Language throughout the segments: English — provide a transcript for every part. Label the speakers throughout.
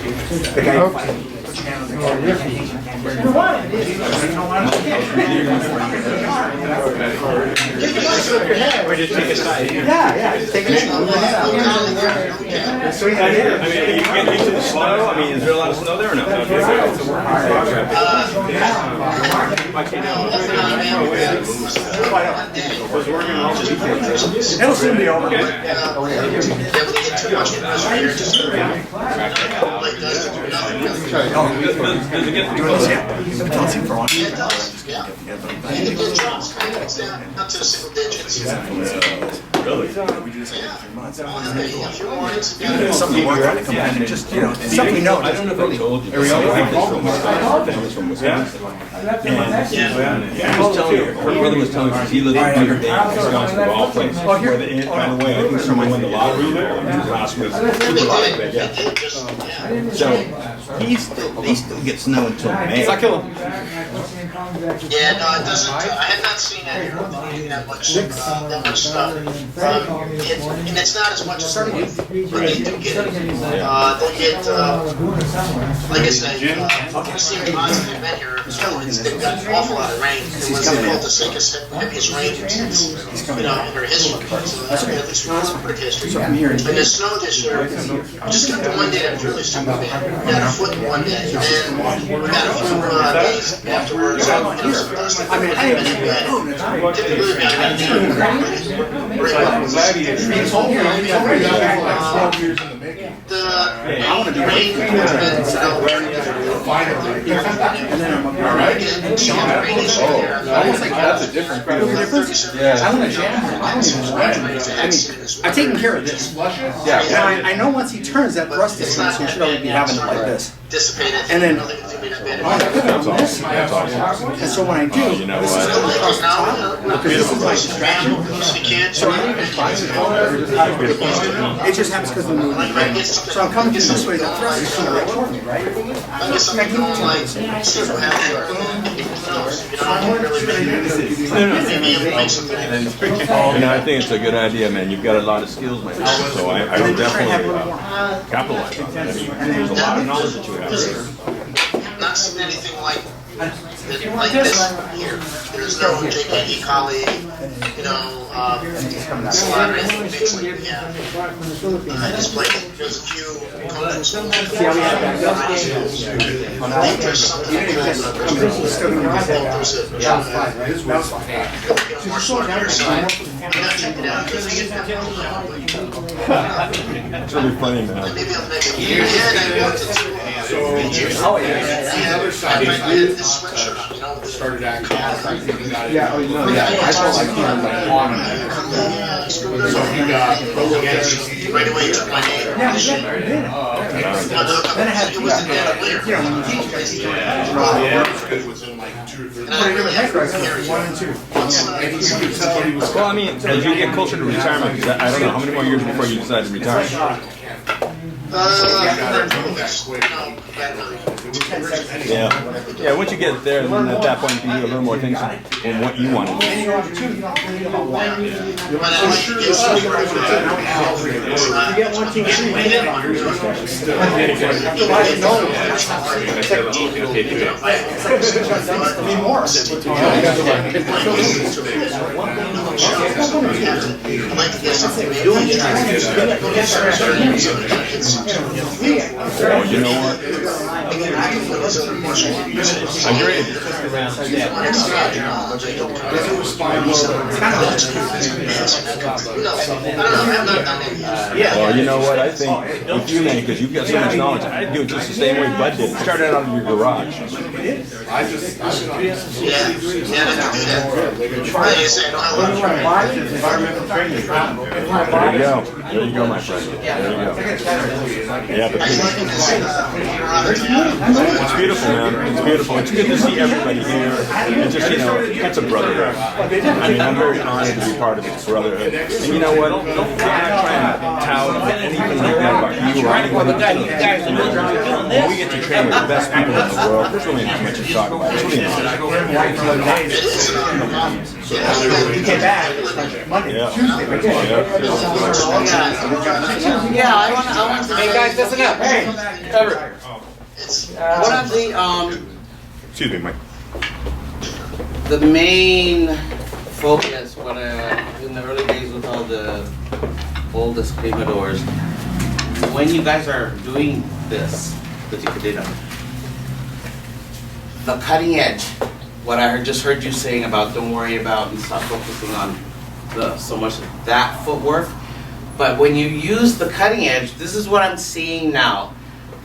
Speaker 1: The guy who
Speaker 2: Or just take a side.
Speaker 1: yeah, take it in. So we had here.
Speaker 2: I mean, you get used to the snow. I mean, is there a lot of snow there or no?
Speaker 1: It'll soon be over.
Speaker 2: Does it get
Speaker 1: For one.
Speaker 3: Up to single digits.
Speaker 2: really?
Speaker 1: We do this every 3 months. Something more kind of come in and just, something we know.
Speaker 2: I don't know if I told you. My family's from Wisconsin. And he was telling me, her brother was telling me, he lived in Beaver Dam, Wisconsin, of all places. Where the, by the way, I think someone won the lottery there last week. Super lottery, yeah. So they still get snow until May.
Speaker 3: Yeah, no, it doesn't. I have not seen any that much stuff. And it's not as much as they do get it. They'll get, like I said, I've seen ponds that have been here. They've got an awful lot of rain. It was built the sickest, heaviest rain in their history. So that's at least recorded history. And the snow this year, just got the one day that was really super bad. We got a foot in one day, and then we got a few days afterwards. I mean, I
Speaker 4: Almost like that's a different
Speaker 1: Yeah. I want to jam him. I don't even scratch him. I mean, I've taken care of this. Yeah. I know once he turns, that rust is going to, so you should always be having it like this. And then, and so when I do, this is going across the top, because this is my distraction. So I even find it. It just happens because of the movement, right? So I'm coming through this way, the thrust is coming right toward me, right? I give it
Speaker 2: I think it's a good idea, man. You've got a lot of skills, man. So I would definitely capitalize on that. I mean, there's a lot of knowledge that you have there.
Speaker 3: Not seen anything like this here. There's no JKD colleague, salon or anything mixed like we have. This place, there's a few components. There's something
Speaker 2: It's really funny, man.
Speaker 3: Maybe I'll make it. Oh, yeah.
Speaker 4: Started acting. Yeah, oh, no, yeah. I felt like he was like on it. So he got
Speaker 3: right away took my name.
Speaker 1: Yeah, then I had
Speaker 3: it wasn't that clear.
Speaker 4: It was in like 2 or 3
Speaker 1: 1 and 2.
Speaker 4: and you could tell he was.
Speaker 2: Well, I mean, as you get closer to retirement, 'cause I don't know how many more years before you decide to retire. Yeah. Once you get there, then at that point you can do a little more things on what you want to do.
Speaker 1: You get 1, 2,
Speaker 2: Oh, you know what? Agreed. Well, you know what? I think with you, man, because you've got so much knowledge, I'd do it just the same way Bud did. Start out of your garage. There you go. There you go, my friend. There you go. Yeah, but it's beautiful, man. It's beautiful. It's good to see everybody here. And just, it's a brotherhood. I mean, I'm very honored to be part of this brotherhood. And you know what? I'm not trying to tout anything like that about you or anyone. When we get to train with the best people in the world, there's really not much to talk about. It's really not.
Speaker 1: You came back, it's like Monday,
Speaker 2: Yeah.
Speaker 1: Tuesday, right there.
Speaker 5: Yeah, I want to. Hey guys, listen up. Hey, Everett. One of the
Speaker 2: Excuse me, Mike.
Speaker 5: the main focus when in the early days with all the oldest cremadors, when you guys are doing this, the cutting edge, what I just heard you saying about don't worry about and stop focusing on so much of that footwork, but when you use the cutting edge, this is what I'm seeing now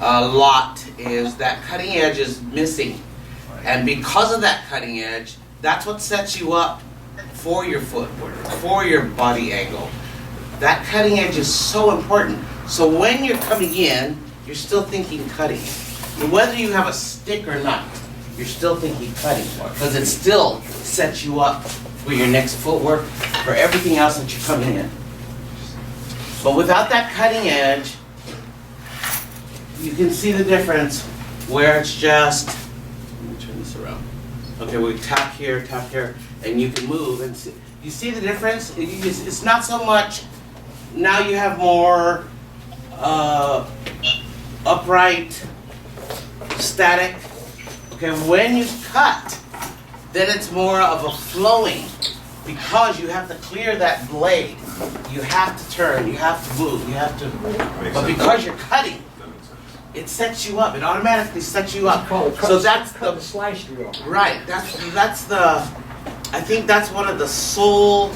Speaker 5: a lot, is that cutting edge is missing, and because of that cutting edge, that's what sets you up for your footwork, for your body angle. That cutting edge is so important. So when you're coming in, you're still thinking cutting. And whether you have a stick or not, you're still thinking cutting, because it still sets you up for your next footwork, for everything else that you're coming in. But without that cutting edge, you can see the difference where it's just, let me turn this around. Okay, we tap here, and you can move and see. You see the difference? It's not so much, now you have more upright, static. Okay, when you cut, then it's more of a flowing, because you have to clear that blade. You have to turn, you have to move, you have to, but because you're cutting, it sets you up. It automatically sets you up. So that's the
Speaker 6: slice drill.
Speaker 5: right. That's the. I think that's one of the sole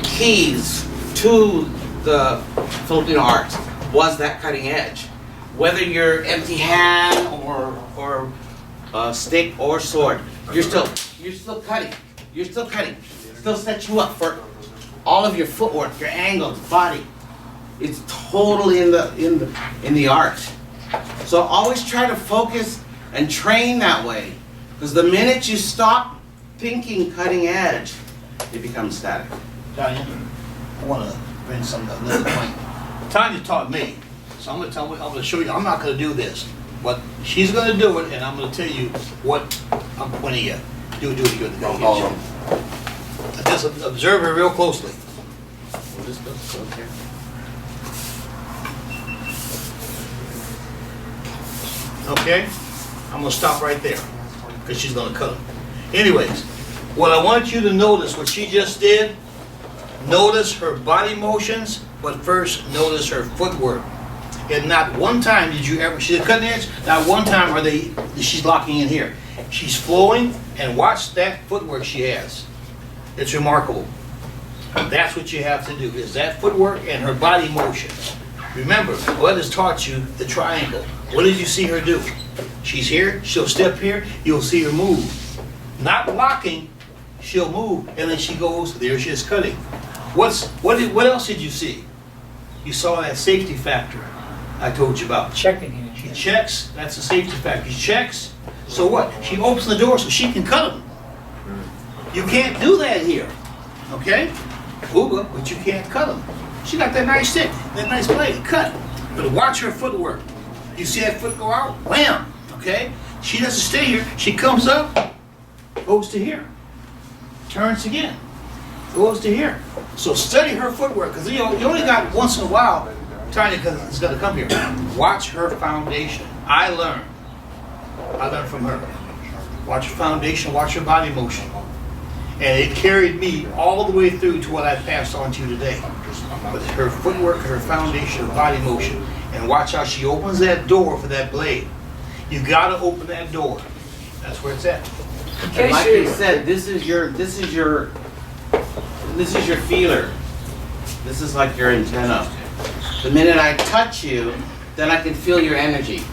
Speaker 5: keys to the Filipino arts, was that cutting edge. Whether you're empty hand or stick or sword, you're still cutting. You're still cutting. Still sets you up for all of your footwork, your angles, body. It's totally in the art. So always try to focus and train that way, because the minute you stop thinking cutting edge, it becomes static.
Speaker 7: Tanya, I want to bring another point. Tanya taught me, so I'm going to show you. I'm not going to do this, but she's going to do it, and I'm going to tell you what I'm pointing at. Do it again. Just observe her real closely.
Speaker 5: We'll just go here.
Speaker 7: Okay? I'm going to stop right there, because she's going to cut them. Anyways, what I want you to notice, what she just did, notice her body motions, but first notice her footwork. And not one time did you ever, she's a cutting edge, not one time she's locking in here. She's flowing, and watch that footwork she has. It's remarkable. That's what you have to do, is that footwork and her body motion. Remember, Bud has taught you the triangle. What did you see her do? She's here, she'll step here, you'll see her move. Not locking, she'll move, and then she goes, there she is cutting. What else did you see? You saw that safety factor I told you about.
Speaker 6: Checking hand.
Speaker 7: She checks, that's a safety factor. She checks, so what? She opens the door so she can cut them. You can't do that here, okay? Uga, but you can't cut them. She got that nice stick, that nice blade, cut. But watch her footwork. You see that foot go out? Wham! Okay? She doesn't stay here. She comes up, goes to here, turns again, goes to here. So study her footwork, because you only got once in a while, Tanya, because it's going to come here. Watch her foundation. I learned from her. Watch her foundation, watch her body motion. And it carried me all the way through to what I passed on to you today. But her footwork, her foundation, her body motion. And watch how she opens that door for that blade. You gotta open that door. That's where it's at.
Speaker 5: And like you said, this is your feeler. This is like your antenna. The minute I touch you, then I can feel your energy.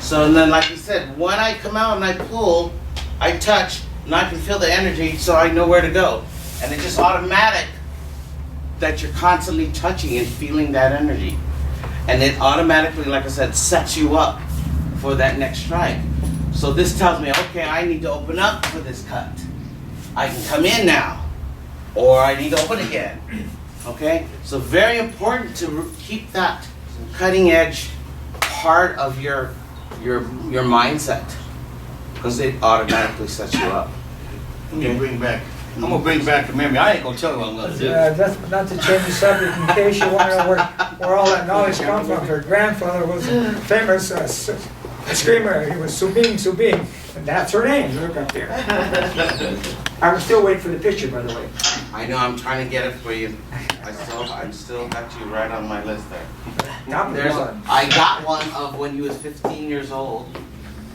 Speaker 5: So then, like you said, when I come out and I pull, I touch, and I can feel the energy, so I know where to go. And it's just automatic that you're constantly touching and feeling that energy. And it automatically, like I said, sets you up for that next strike. So this tells me, okay, I need to open up for this cut. I can come in now, or I need to open again. Okay? So very important to keep that cutting edge part of your your mindset, because it automatically sets you up.
Speaker 7: I'm gonna bring back the memory. I ain't gonna tell you what I'm gonna do.
Speaker 6: That's not to change the subject, in case you want to know where all that knowledge comes from. Her grandfather was a famous screamer. He was Subing Subing, and that's her name. Look up there. I'm still waiting for the picture, by the way.
Speaker 5: I know, I'm trying to get it for you. I'm still got you right on my list there. I got one of when he was 15 years old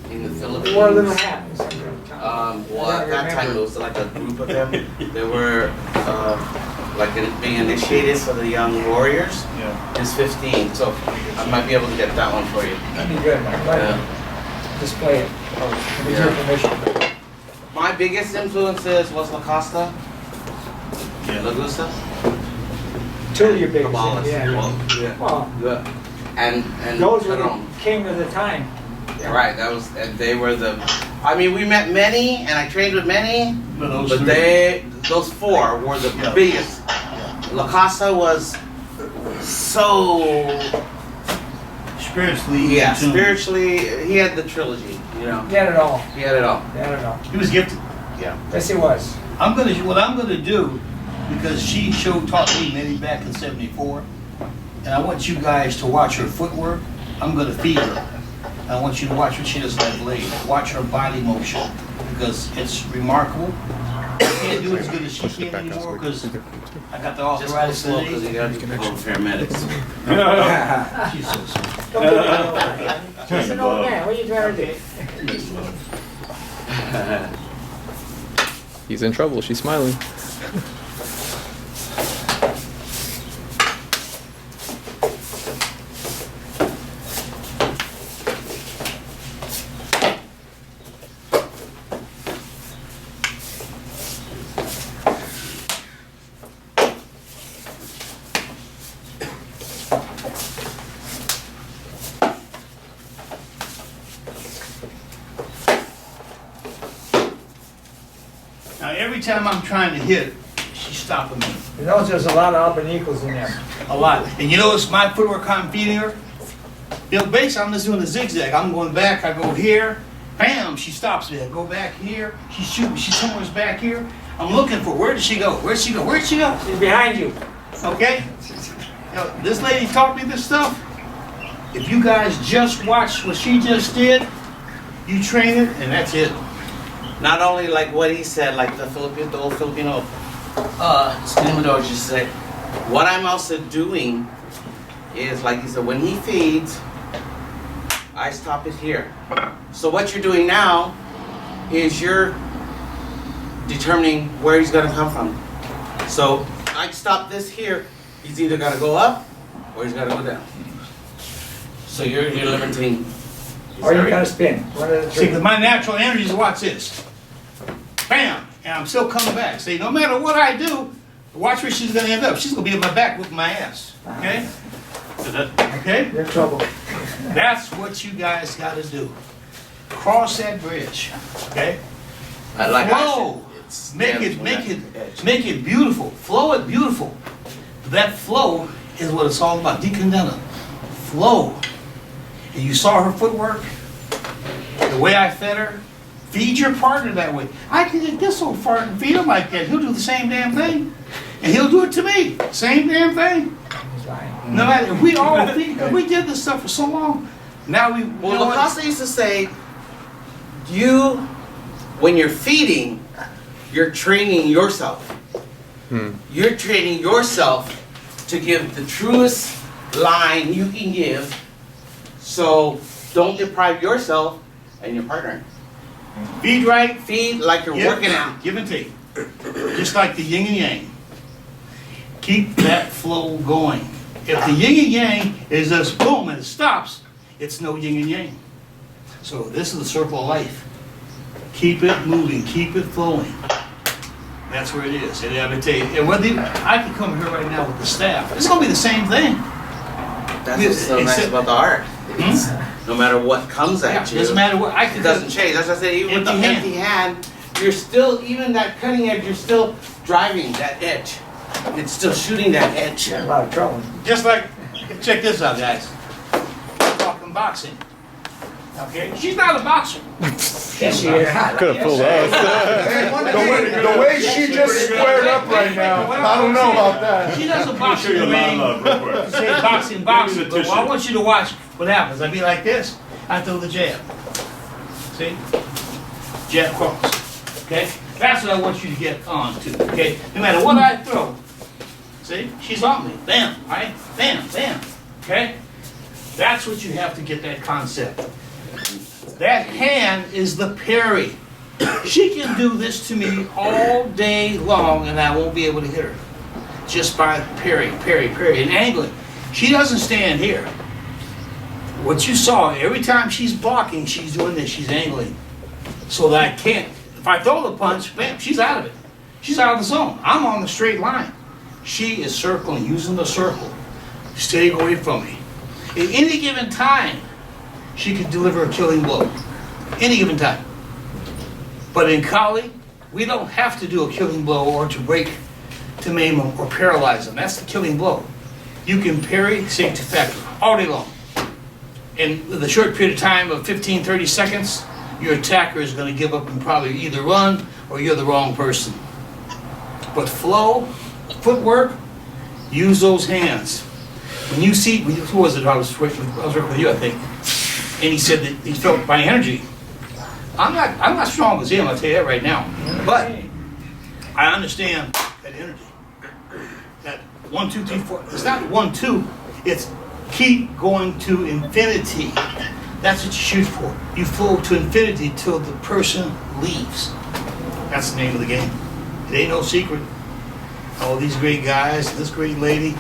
Speaker 5: in the Philippines.
Speaker 6: He wore a little hat.
Speaker 5: Well, at that time it was like a group of them. They were being initiated for the young warriors.
Speaker 2: Yeah.
Speaker 5: He's 15, so I might be able to get that one for you.
Speaker 6: That'd be good. I'd like to display it. With your permission.
Speaker 5: My biggest influences was La Costa, La Gusta,
Speaker 6: Two of your biggest.
Speaker 5: Cabales.
Speaker 6: Yeah. Well,
Speaker 5: and
Speaker 6: those were the
Speaker 5: Perón.
Speaker 6: king of the time.
Speaker 5: Yeah, right, and they were I mean, we met many, and I trained with many, but those four were the biggest. La Casa was so
Speaker 7: Spiritually.
Speaker 5: spiritually, he had the trilogy, you know.
Speaker 6: He had it all.
Speaker 5: He had it all.
Speaker 6: He had it all.
Speaker 7: He was gifted.
Speaker 5: Yeah.
Speaker 6: Yes, he was.
Speaker 7: What I'm gonna do, because she taught me maybe back in '74, and I want you guys to watch her footwork. I'm gonna feed her. I want you to watch what she does that blade. Watch her body motion, because it's remarkable. I can't do it as good as she can anymore, because I got the
Speaker 5: Just go
Speaker 7: arthritis
Speaker 5: slow, because you
Speaker 7: today.
Speaker 5: got to go to paramedics.
Speaker 7: She's so sweet.
Speaker 6: Don't do that. He's an old man. What are you trying to do?
Speaker 8: He's in trouble. She's smiling.
Speaker 7: Now, every time I'm trying to hit, she's stopping me.
Speaker 6: You know, there's a lot of albanicos in there.
Speaker 7: A lot. And you notice my footwork, how I'm feeding her? You know, basically, I'm just doing the zigzag. I'm going back, I go here, bam, she stops me. I go back here, she's shooting, she's somewhere back here. I'm looking for, where did she go? Where'd she go? Where'd she go?
Speaker 6: She's behind you.
Speaker 7: Okay? You know, this lady taught me this stuff. If you guys just watch what she just did, you train it, and that's it.
Speaker 5: Not only like what he said, like the old Filipino Stimador used to say, what I'm also doing is, like he said, when he feeds, I stop it here. So what you're doing now is you're determining where he's gonna come from. So I stop this here, he's either gonna go up or he's gonna go down. So you're limiting.
Speaker 6: Or you gotta spin. One of the
Speaker 7: See,
Speaker 6: three.
Speaker 7: because my natural energy is, watch this. Bam! And I'm still coming back. See, no matter what I do, watch where she's gonna end up. She's gonna be in my back with my ass. Okay? Okay?
Speaker 6: You're in trouble.
Speaker 7: That's what you guys gotta do. Cross that bridge. Okay?
Speaker 5: Like
Speaker 7: Flow. Make it beautiful. Flow it beautiful. That flow is what it's all about. Decondena. Flow. And you saw her footwork, the way I fed her. Feed your partner that way. I can get this old fart and feed him like that. He'll do the same damn thing. And he'll do it to me. Same damn thing.
Speaker 6: He's lying.
Speaker 7: No matter, we all feed, because we did this stuff for so long. Now we,
Speaker 5: Well, Lacoste used to say, when you're feeding, you're training yourself. You're training yourself to give the truest line you can give. So don't deprive yourself and your partner.
Speaker 7: feed right,
Speaker 5: Feed like you're working out.
Speaker 7: Give and take. Just like the yin and yang. Keep that flow going. If the yin and yang is just boom and it stops, it's no yin and yang. So this is the circle of life. Keep it moving, keep it flowing. That's where it is. And I tell you, and I can come here right now with the staff. It's going to be the same thing.
Speaker 5: That's what's so nice about the art. It's, no matter what comes at you,
Speaker 7: Doesn't matter what.
Speaker 5: it doesn't change. That's what I said, even with the
Speaker 7: Empty
Speaker 5: empty hand, you're still, even that cutting edge, you're still driving that edge. It's still shooting that edge.
Speaker 6: You're in a lot of trouble.
Speaker 7: Just like, check this out, guys. We're talking boxing. Okay? She's not a boxer.
Speaker 6: Yes, she is.
Speaker 8: Could have fooled us.
Speaker 4: The way she just squared up right now, I don't know about that.
Speaker 7: She doesn't box in the ring. Say boxing, but I want you to watch what happens. I'd be like this. I throw the jab. See? Jab cross. Okay? That's what I want you to get on to. Okay? No matter what I throw. See? She's on me. Bam. Right? Bam. Bam. Okay? That's what you have to get that concept. That hand is the parry. She can do this to me all day long and I won't be able to hit her. Just by parry, and angling. She doesn't stand here. What you saw, every time she's blocking, she's doing this, she's angling. So that I can't, if I throw the punch, bam, she's out of it. She's out of the zone. I'm on the straight line. She is circling, using the circle, staying away from me. At any given time, she could deliver a killing blow. Any given time. But in Kali, we don't have to do a killing blow or to break, to maim them or paralyze them. That's the killing blow. You can parry, safety factor, all day long. And with a short period of time of 15, 30 seconds, your attacker is going to give up and probably either run or you're the wrong person. But flow, footwork, use those hands. When you see, who was it? I was working with you, I think. And he said that he felt my energy. I'm not strong as him, I'll tell you that right now. But I understand that energy. That 1, 2, 3, 4. It's not 1, 2. It's keep going to infinity. That's what you shoot for. You flow to infinity till the person leaves. That's the name of the game. It ain't no secret. All these great guys, this great lady,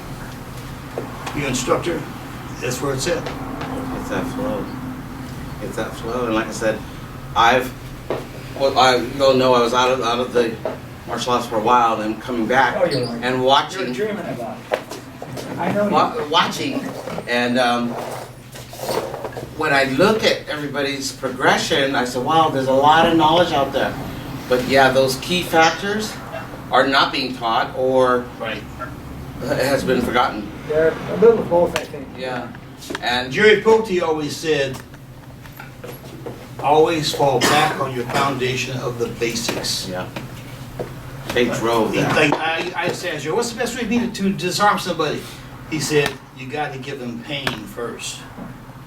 Speaker 7: your instructor, that's where it's at.
Speaker 5: It's that flow. It's that flow. And like I said, I don't know, I was out of the martial arts for a while and coming back and watching.
Speaker 6: You're dreaming about it. I know
Speaker 5: watching, and when I look at everybody's progression, I said, wow, there's a lot of knowledge out there. But yeah, those key factors are not being taught or has been forgotten.
Speaker 6: They're a little of both, I think.
Speaker 5: Yeah. And
Speaker 7: Jerry Pote always said, always fall back on your foundation of the basics.
Speaker 5: yeah, they drove that.
Speaker 7: Like I said, Jerry, what's the best way to disarm somebody? He said, you got to give them pain first.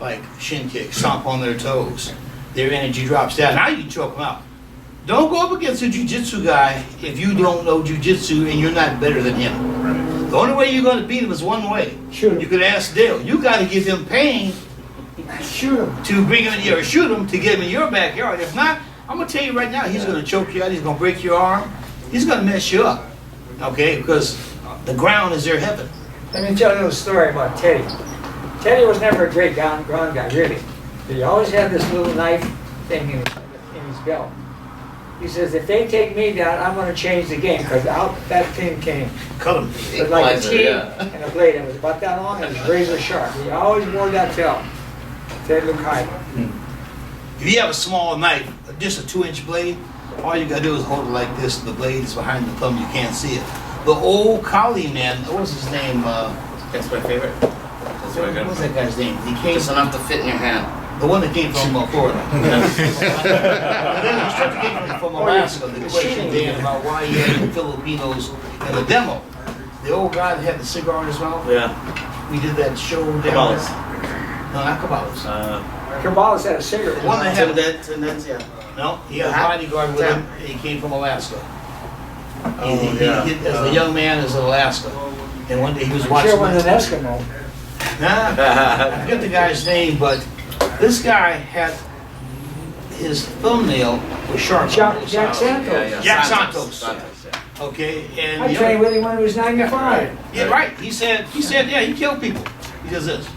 Speaker 7: Like shin kick, stomp on their toes. Their energy drops down. Now you can choke them out. Don't go up against a jiu-jitsu guy if you don't know jiu-jitsu and you're not better than him. The only way you're going to beat him is one way.
Speaker 6: Shoot him.
Speaker 7: You could ask Dale. You got to give him pain
Speaker 6: Shoot him.
Speaker 7: to bring him in here, or shoot him to get him in your backyard. If not, I'm going to tell you right now, he's going to choke you out. He's going to break your arm. He's going to mess you up. Okay? Because the ground is their heaven.
Speaker 6: Let me tell you a little story about Teddy. Teddy was never a great ground guy, really. But he always had this little knife thing in his belt. He says, if they take me down, I'm going to change the game, because out that thing came.
Speaker 7: Cut him.
Speaker 6: It was like a teeth and a blade. It was about that long and it was razor sharp. He always wore that belt. Teddy looked high.
Speaker 7: If you have a small knife, just a 2-inch blade, all you got to do is hold it like this. The blade is behind the thumb. You can't see it. The old Kali man, what was his name?
Speaker 5: That's my favorite. That's what I
Speaker 7: What
Speaker 5: got.
Speaker 7: was that guy's name? He came,
Speaker 5: Just enough to fit in your hand.
Speaker 7: the one that came from Florida. And then the instructor came from Alaska. The question Dan about why he had the Filipinos in the demo. The old guy that had the cigar in his mouth.
Speaker 5: Yeah.
Speaker 7: We did that show down
Speaker 5: Caballas.
Speaker 7: there. No, not Caballas.
Speaker 6: Caballas had a cigarette.
Speaker 7: The one that had
Speaker 5: Tendence, yeah.
Speaker 7: no, he had a bodyguard with him. He came from Alaska. As a young man, is in Alaska. And one day he was watching.
Speaker 6: Sure was an Eskimo.
Speaker 7: Nah, I forget the guy's name, but this guy had his thumbnail was sharp.
Speaker 6: Jack Santos.
Speaker 7: Jack Santos.
Speaker 5: Santos, yeah.
Speaker 7: Okay, and
Speaker 6: I trained with him when he was 95.
Speaker 7: yeah, right. He said, yeah, he killed people. He does this.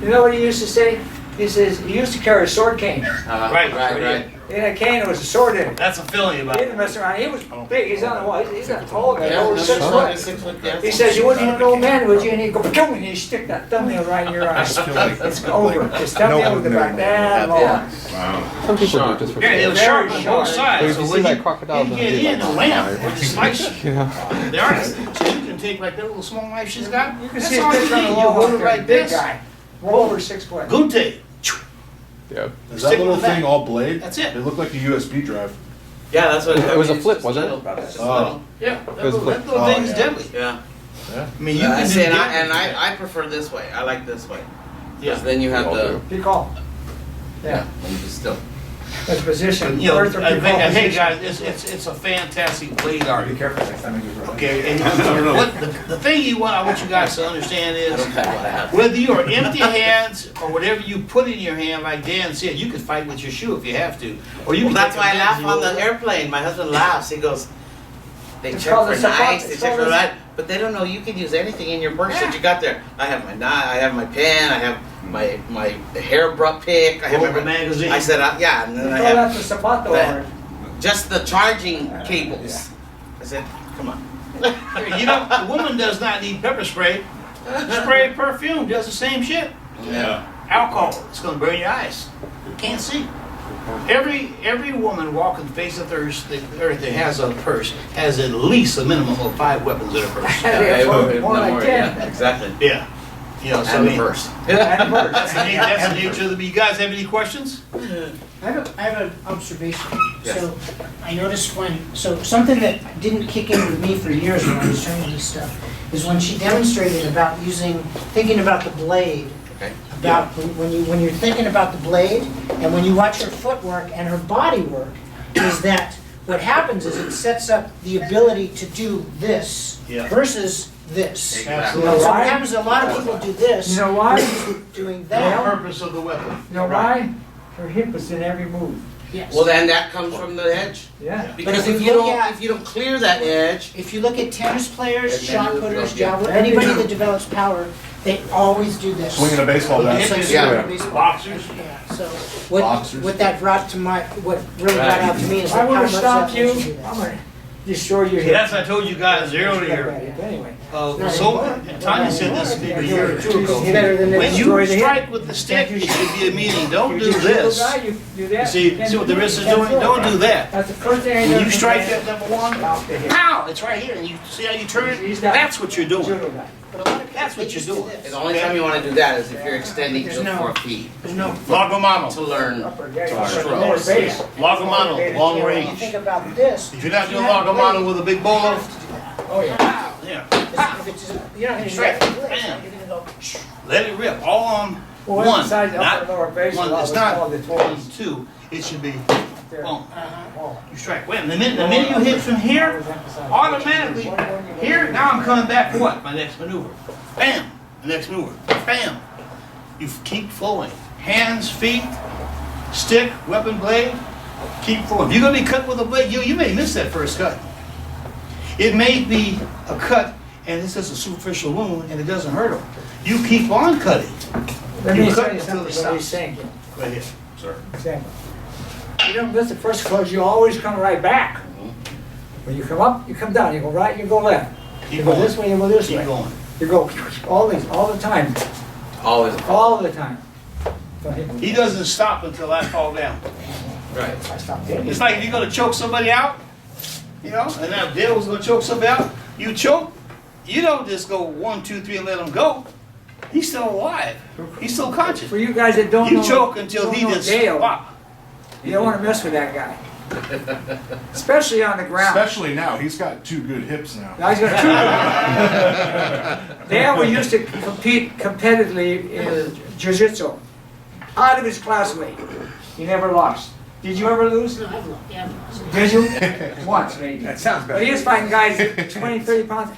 Speaker 6: You know what he used to say? He says he used to carry a sword cane.
Speaker 5: Right.
Speaker 6: In that cane, there was a sword in it.
Speaker 7: That's a feeling about
Speaker 6: He
Speaker 7: it.
Speaker 6: didn't mess around. He was big. He's on the wall. He's not tall, guy.
Speaker 5: Yeah,
Speaker 6: Over
Speaker 5: no,
Speaker 6: 6
Speaker 5: no,
Speaker 6: foot.
Speaker 5: 6 foot, yeah.
Speaker 6: He says, you wouldn't hit an old man, would you? And he'd go, boom, and he'd stick that thumbnail right in your eye. It's over. His thumbnail was about that long.
Speaker 5: Yeah.
Speaker 8: Some people do it just for
Speaker 7: Yeah, it was
Speaker 6: Very
Speaker 7: sharp on
Speaker 6: sharp.
Speaker 7: both sides.
Speaker 8: But if
Speaker 7: So
Speaker 8: you see
Speaker 7: when
Speaker 8: that
Speaker 7: you
Speaker 8: crocodile,
Speaker 7: get
Speaker 8: then
Speaker 7: in, the lamp would just slice you.
Speaker 8: you know.
Speaker 7: They are. So you can take like that little small knife she's got.
Speaker 6: You can
Speaker 7: That's
Speaker 6: see a
Speaker 7: all you
Speaker 6: picture on
Speaker 7: need.
Speaker 6: the
Speaker 7: You
Speaker 6: wall.
Speaker 7: hold it
Speaker 6: There,
Speaker 7: like
Speaker 6: big
Speaker 7: this.
Speaker 6: guy. Well over 6 foot.
Speaker 7: Gunte.
Speaker 8: Yeah.
Speaker 9: Is that
Speaker 7: Stick
Speaker 9: little
Speaker 7: with that.
Speaker 9: thing all blade?
Speaker 7: That's it.
Speaker 9: It looked like a USB drive.
Speaker 5: Yeah, that's what.
Speaker 8: It was a
Speaker 5: it's
Speaker 8: flip,
Speaker 5: just
Speaker 8: wasn't it?
Speaker 5: little, it's just
Speaker 9: Oh.
Speaker 5: little.
Speaker 7: Yeah, that
Speaker 8: was
Speaker 7: little,
Speaker 8: quick.
Speaker 7: that little
Speaker 9: Oh,
Speaker 7: thing's
Speaker 9: yeah.
Speaker 7: deadly.
Speaker 5: Yeah.
Speaker 9: Yeah.
Speaker 7: I mean, you
Speaker 5: I
Speaker 7: can
Speaker 5: see,
Speaker 7: do
Speaker 5: and
Speaker 7: damage.
Speaker 5: I prefer this way. I like this way.
Speaker 7: Yeah.
Speaker 5: Because then you have
Speaker 8: All
Speaker 5: the,
Speaker 8: do.
Speaker 6: Peak off. Yeah,
Speaker 5: and you still.
Speaker 6: that's position.
Speaker 7: You know,
Speaker 6: Earth or
Speaker 7: I
Speaker 6: peak
Speaker 7: think,
Speaker 6: off
Speaker 7: hey
Speaker 6: position.
Speaker 7: guys, it's a fantastic blade art.
Speaker 6: Be careful next time you use it.
Speaker 7: Okay, and what, the thing I want you guys to understand
Speaker 5: I
Speaker 7: is,
Speaker 5: don't have what I have.
Speaker 7: whether you are empty hands or whatever you put in your hand, like Dan said, you can fight with your shoe if you have to. Or you
Speaker 5: Well,
Speaker 7: can
Speaker 5: that's
Speaker 7: take a
Speaker 5: why I laugh
Speaker 7: magazine
Speaker 5: on the
Speaker 7: over.
Speaker 5: airplane. My husband laughs. He goes, they
Speaker 6: It's
Speaker 5: check
Speaker 6: called
Speaker 5: for
Speaker 6: a support-
Speaker 5: knives, they
Speaker 6: it's
Speaker 5: check for
Speaker 6: called a-
Speaker 5: that, but they don't know you can use anything in your purse that you got there. I have my knife, I have my pen, I have my hairbrush pick, I have
Speaker 7: Hold the
Speaker 5: my
Speaker 7: magazine.
Speaker 5: I said, yeah, and
Speaker 6: You
Speaker 5: then I
Speaker 6: call
Speaker 5: have
Speaker 6: that the Zapato
Speaker 5: that.
Speaker 6: art.
Speaker 5: just the charging cables. I said, come on.
Speaker 7: You know, a woman does not need pepper spray. Spray perfume does the same shit.
Speaker 5: Yeah.
Speaker 7: Alcohol, it's gonna burn your eyes. You can't see. Every woman walking the face of the earth that has a purse has at least a minimum of 5 weapons in her purse.
Speaker 6: Yeah, more like 10.
Speaker 5: Yeah, exactly.
Speaker 7: Yeah. You know, so I
Speaker 5: And the
Speaker 7: mean,
Speaker 5: purse.
Speaker 6: And birds.
Speaker 7: that's the nature of the. You guys have any questions?
Speaker 10: I have an observation.
Speaker 5: Yes.
Speaker 10: So I noticed so something that didn't kick in with me for years when I was trying this stuff is when she demonstrated about thinking about the blade,
Speaker 5: Okay.
Speaker 10: about when you're thinking about the blade and when you watch her footwork and her body work, is that what happens is it sets up the ability to do this
Speaker 7: Yeah.
Speaker 10: versus this.
Speaker 5: Exactly.
Speaker 6: You know
Speaker 10: So what
Speaker 6: why?
Speaker 10: happens is a lot of people do this.
Speaker 6: You know why?
Speaker 10: Doing
Speaker 7: The
Speaker 10: that.
Speaker 7: purpose of the weapon.
Speaker 6: You know why? Her hip is in every move.
Speaker 10: Yes.
Speaker 5: Well, then that comes from the edge.
Speaker 6: Yeah.
Speaker 5: Because
Speaker 10: if
Speaker 5: if
Speaker 10: you
Speaker 5: you
Speaker 10: look
Speaker 5: don't,
Speaker 10: at-
Speaker 5: if you don't clear that edge,
Speaker 10: If you look at tennis players,
Speaker 5: And then
Speaker 10: shot
Speaker 5: you
Speaker 10: putters,
Speaker 5: look, yeah.
Speaker 10: javelin, anybody that develops power, they always do this.
Speaker 9: Swinging a baseball bat.
Speaker 10: It's like
Speaker 5: Yeah.
Speaker 10: swinging a baseball.
Speaker 7: Boxers.
Speaker 10: Yeah, so
Speaker 9: Boxers.
Speaker 10: what that brought to what really brought
Speaker 5: Right.
Speaker 10: out to me is
Speaker 6: I
Speaker 10: how
Speaker 6: would
Speaker 10: much
Speaker 6: have stopped
Speaker 10: that
Speaker 6: you.
Speaker 10: makes do
Speaker 6: I'm
Speaker 10: that.
Speaker 6: gonna destroy your
Speaker 7: See,
Speaker 6: hip.
Speaker 7: that's what I told you guys earlier.
Speaker 6: Anyway.
Speaker 7: So Tanya said this maybe a year or two ago.
Speaker 10: Better than
Speaker 7: When
Speaker 10: this.
Speaker 7: you
Speaker 6: Destroy the hip.
Speaker 7: strike with the stick, it should be a meaning. Don't do
Speaker 6: You're just a little
Speaker 7: this.
Speaker 6: guy, you do
Speaker 7: You
Speaker 6: that.
Speaker 7: see what the wrist is doing? Don't do that.
Speaker 6: That's the first thing I
Speaker 7: When
Speaker 6: did.
Speaker 7: you strike that number one,
Speaker 6: Off the hip.
Speaker 7: pow, it's right here, and you see how you turn it? That's what you're doing.
Speaker 6: Judo guy.
Speaker 10: But a lot of people,
Speaker 7: That's what
Speaker 10: they
Speaker 7: you're
Speaker 10: just do
Speaker 7: doing.
Speaker 10: this.
Speaker 5: the only time you want to do that is if you're extending
Speaker 10: There's
Speaker 5: to
Speaker 10: no-
Speaker 5: 4 feet
Speaker 10: There's no.
Speaker 7: Lagomano.
Speaker 5: to learn.
Speaker 6: Upper guy.
Speaker 5: Stroke.
Speaker 6: Lower base.
Speaker 7: Lagomano, long
Speaker 10: When you
Speaker 7: range.
Speaker 10: think about this.
Speaker 7: If you're not doing Lagomano with a big bolo,
Speaker 6: Oh, yeah.
Speaker 7: yeah,
Speaker 10: If it's just, you're not gonna
Speaker 7: Straight.
Speaker 10: strike the blade,
Speaker 7: Bam.
Speaker 10: you're gonna go.
Speaker 7: let it rip. All on
Speaker 6: Well,
Speaker 7: one,
Speaker 6: emphasize the upper
Speaker 7: not
Speaker 6: and lower base.
Speaker 7: one.
Speaker 6: a lot
Speaker 7: It's
Speaker 6: was
Speaker 7: not
Speaker 6: called the
Speaker 7: 1,
Speaker 6: toes.
Speaker 7: 2. It should be
Speaker 6: There.
Speaker 7: boom.
Speaker 6: Oh.
Speaker 7: You strike. Wait, the minute you hit from here, automatically, here, now I'm coming back for what? My next maneuver. Bam! The next maneuver. Bam! You keep flowing. Hands, feet, stick, weapon, blade, keep flowing. If you're going to be cut with a blade, you may miss that first cut. It may be a cut, and it's just a superficial wound, and it doesn't hurt them. You keep on cutting.
Speaker 6: Let
Speaker 7: You
Speaker 6: me
Speaker 7: cut
Speaker 6: tell you
Speaker 7: until
Speaker 6: something
Speaker 7: it
Speaker 6: what he's
Speaker 7: stops.
Speaker 6: saying.
Speaker 7: Right here, sir.
Speaker 6: Example. You don't miss the first close, you always come right back. When you come up, you come down, you go right, you go left. You
Speaker 7: Keep
Speaker 6: go
Speaker 7: going.
Speaker 6: this way, you go this
Speaker 7: Keep
Speaker 6: way.
Speaker 7: going.
Speaker 6: You go all the time,
Speaker 5: Always.
Speaker 6: all the time. Don't hit me.
Speaker 7: He doesn't stop until I fall down.
Speaker 5: Right.
Speaker 6: I stopped hitting you.
Speaker 7: It's like if you're gonna choke somebody out, you know, and now Dale was gonna choke somebody out, you choke, you don't just go 1, 2, 3 and let him go. He's still alive. He's still conscious.
Speaker 6: For you guys that don't know.
Speaker 7: You choke until
Speaker 6: don't
Speaker 7: he
Speaker 6: know
Speaker 7: just
Speaker 6: Dale,
Speaker 7: pop.
Speaker 6: you don't want to mess with that guy. Especially on the ground.
Speaker 9: Especially now, he's got 2 good hips now.
Speaker 6: Now he's got two. Dale, we used to compete competitively in jiu-jitsu. Out of his class weight. He never lost. Did you ever lose?
Speaker 10: No, I've looked, yeah, I've lost.
Speaker 6: Did you? Once, maybe.
Speaker 2: That sounds
Speaker 6: But he was fighting guys 20, 30 pounds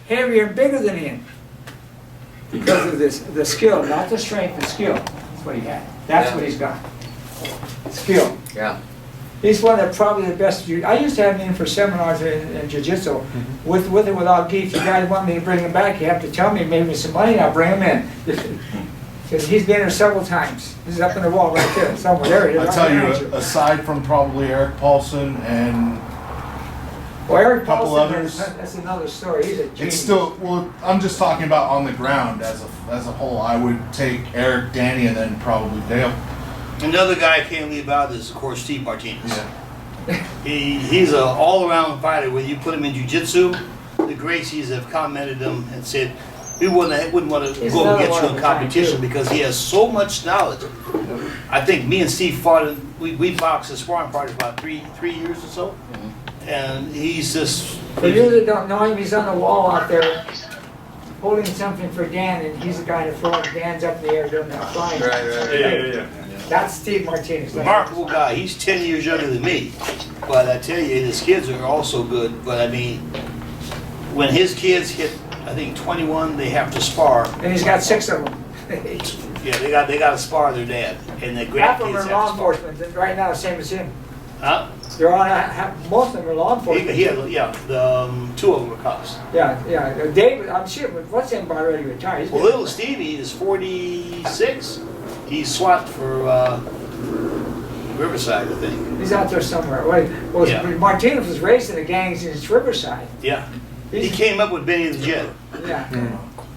Speaker 6: heavier and bigger than him. Because of this, the skill, not the strength, the skill. That's what he had. That's what he's got. Skill.
Speaker 5: Yeah.
Speaker 6: He's one of probably the best. I used to have him in for seminars in jiu-jitsu. With and without gi. If you guys want me to bring him back, you have to tell me, maybe some money, and I'll bring him in. Because he's been here several times. He's up on the wall right there, somewhere. There he is.
Speaker 9: I
Speaker 6: right
Speaker 9: tell
Speaker 6: behind
Speaker 9: you, aside from probably Eric Paulson and
Speaker 6: Well, Eric
Speaker 9: couple
Speaker 6: Paulson,
Speaker 9: others.
Speaker 6: that's another story. He's a genius.
Speaker 9: it's still, well, I'm just talking about on the ground as a whole. I would take Eric, Danny, and then probably Dale.
Speaker 7: Another guy I can't leave out is, of course, Steve Martinez.
Speaker 9: Yeah.
Speaker 7: He's an all-around fighter. When you put him in jiu-jitsu, the Gracies have commented him and said, we wouldn't want to
Speaker 6: He's
Speaker 7: go
Speaker 6: another
Speaker 7: against
Speaker 6: one
Speaker 7: you
Speaker 6: of
Speaker 7: in
Speaker 6: a kind,
Speaker 7: competition
Speaker 6: too.
Speaker 7: because he has so much knowledge. I I think me and Steve fought, we boxed the sparring partners about three years or so. And he's just,
Speaker 6: For you that don't know him, he's on the wall out there holding something for Dan, and he's the guy in the front. Dan's up in the air doing that flying.
Speaker 2: Yeah.
Speaker 6: That's Steve Martinez.
Speaker 7: remarkable guy. He's 10 years younger than me. But I tell you, his kids are also good. But I mean, when his kids hit, I think 21, they have to spar.
Speaker 6: And he's got 6 of them.
Speaker 7: Yeah, they got to spar their dad, and the
Speaker 6: Half of them
Speaker 7: grandkids
Speaker 6: are
Speaker 7: have
Speaker 6: law
Speaker 7: to spar.
Speaker 6: enforcement, and right now, same as him.
Speaker 7: Huh?
Speaker 6: They're on, most of them are law enforcement.
Speaker 7: Yeah, the 2 of them are cops.
Speaker 6: Yeah. David, I'm sure, but what's him about already retired? He's
Speaker 7: Well,
Speaker 6: been-
Speaker 7: little Stevie is 46. He's SWAT for Riverside, I think.
Speaker 6: He's out there somewhere. Well,
Speaker 7: Yeah.
Speaker 6: Martinez was raised in the gangs in Riverside.
Speaker 7: Yeah. He came up with Benny the Jet.
Speaker 6: Yeah.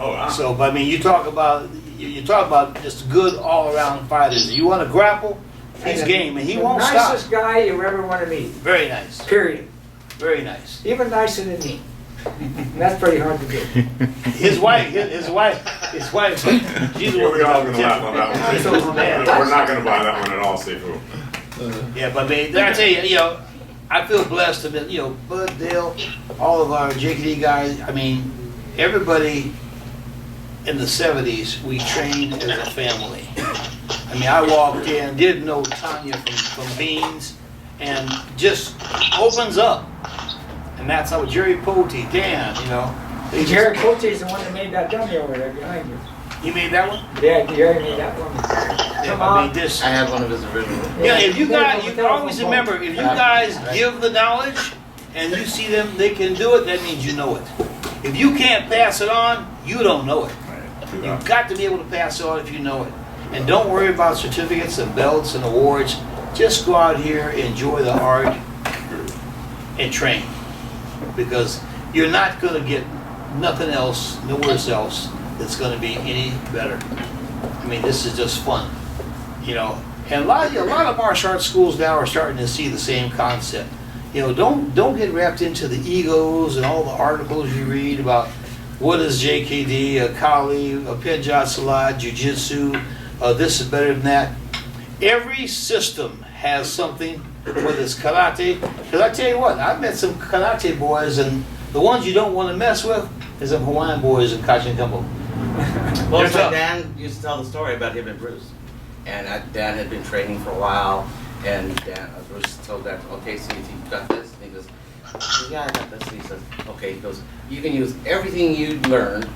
Speaker 2: Oh, wow.
Speaker 7: So, but I mean, you talk about just good all-around fighters. You want to grapple? He's game, and he won't
Speaker 6: The
Speaker 7: stop.
Speaker 6: nicest guy you ever want to meet.
Speaker 7: Very nice.
Speaker 6: Period.
Speaker 7: Very nice.
Speaker 6: Even nicer than me. That's pretty hard to do.
Speaker 7: His wife. She's the one
Speaker 11: We're all gonna laugh on that
Speaker 7: So,
Speaker 11: one.
Speaker 7: man,
Speaker 11: We're not gonna buy that one at all, Seafood.
Speaker 7: Yeah, but I mean, I tell you, I feel blessed to be, Bud, Dale, all of our JKD guys. I mean, everybody in the 70s, we trained as a family. I mean, I walked in, didn't know Tanya from Beans, and just opens up. And that's how Jerry Pote, Dan, they just-
Speaker 6: Jerry Cote is the one that made that dummy over there behind you.
Speaker 7: He made that one?
Speaker 6: Yeah, Jerry made that one.
Speaker 7: Yeah,
Speaker 6: Come
Speaker 7: I
Speaker 6: on.
Speaker 7: mean, this.
Speaker 5: I had one of his original.
Speaker 7: Yeah, if you guys, you
Speaker 6: Telephone
Speaker 7: always
Speaker 6: pole.
Speaker 7: remember, if you guys give the knowledge and you see them, they can do it, that means you know it. If you can't pass it on, you don't know it. You've got to be able to pass it on if you know it. And don't worry about certificates and belts and awards. Just go out here, enjoy the art, and train. Because you're not going to get nothing else, nowhere else, that's going to be any better. I mean, this is just fun. And a lot of martial arts schools now are starting to see the same concept. Don't get wrapped into the egos and all the articles you read about what is JKD, a Kali, a Penjat Salat, Jiu-Jitsu, this is better than that. Every system has something, whether it's karate. Because I tell you what, I've met some karate boys, and the ones you don't want to mess with is some Hawaiian boys in Kachin Kempo.
Speaker 5: Well,
Speaker 7: They're
Speaker 5: so
Speaker 7: tough.
Speaker 5: Dan used to tell the story about him and Bruce. And Dan had been training for a while, and Bruce told Dan, okay, so you got this? And he goes, yeah, I got this. And he says, okay, he goes, you can use everything you learned,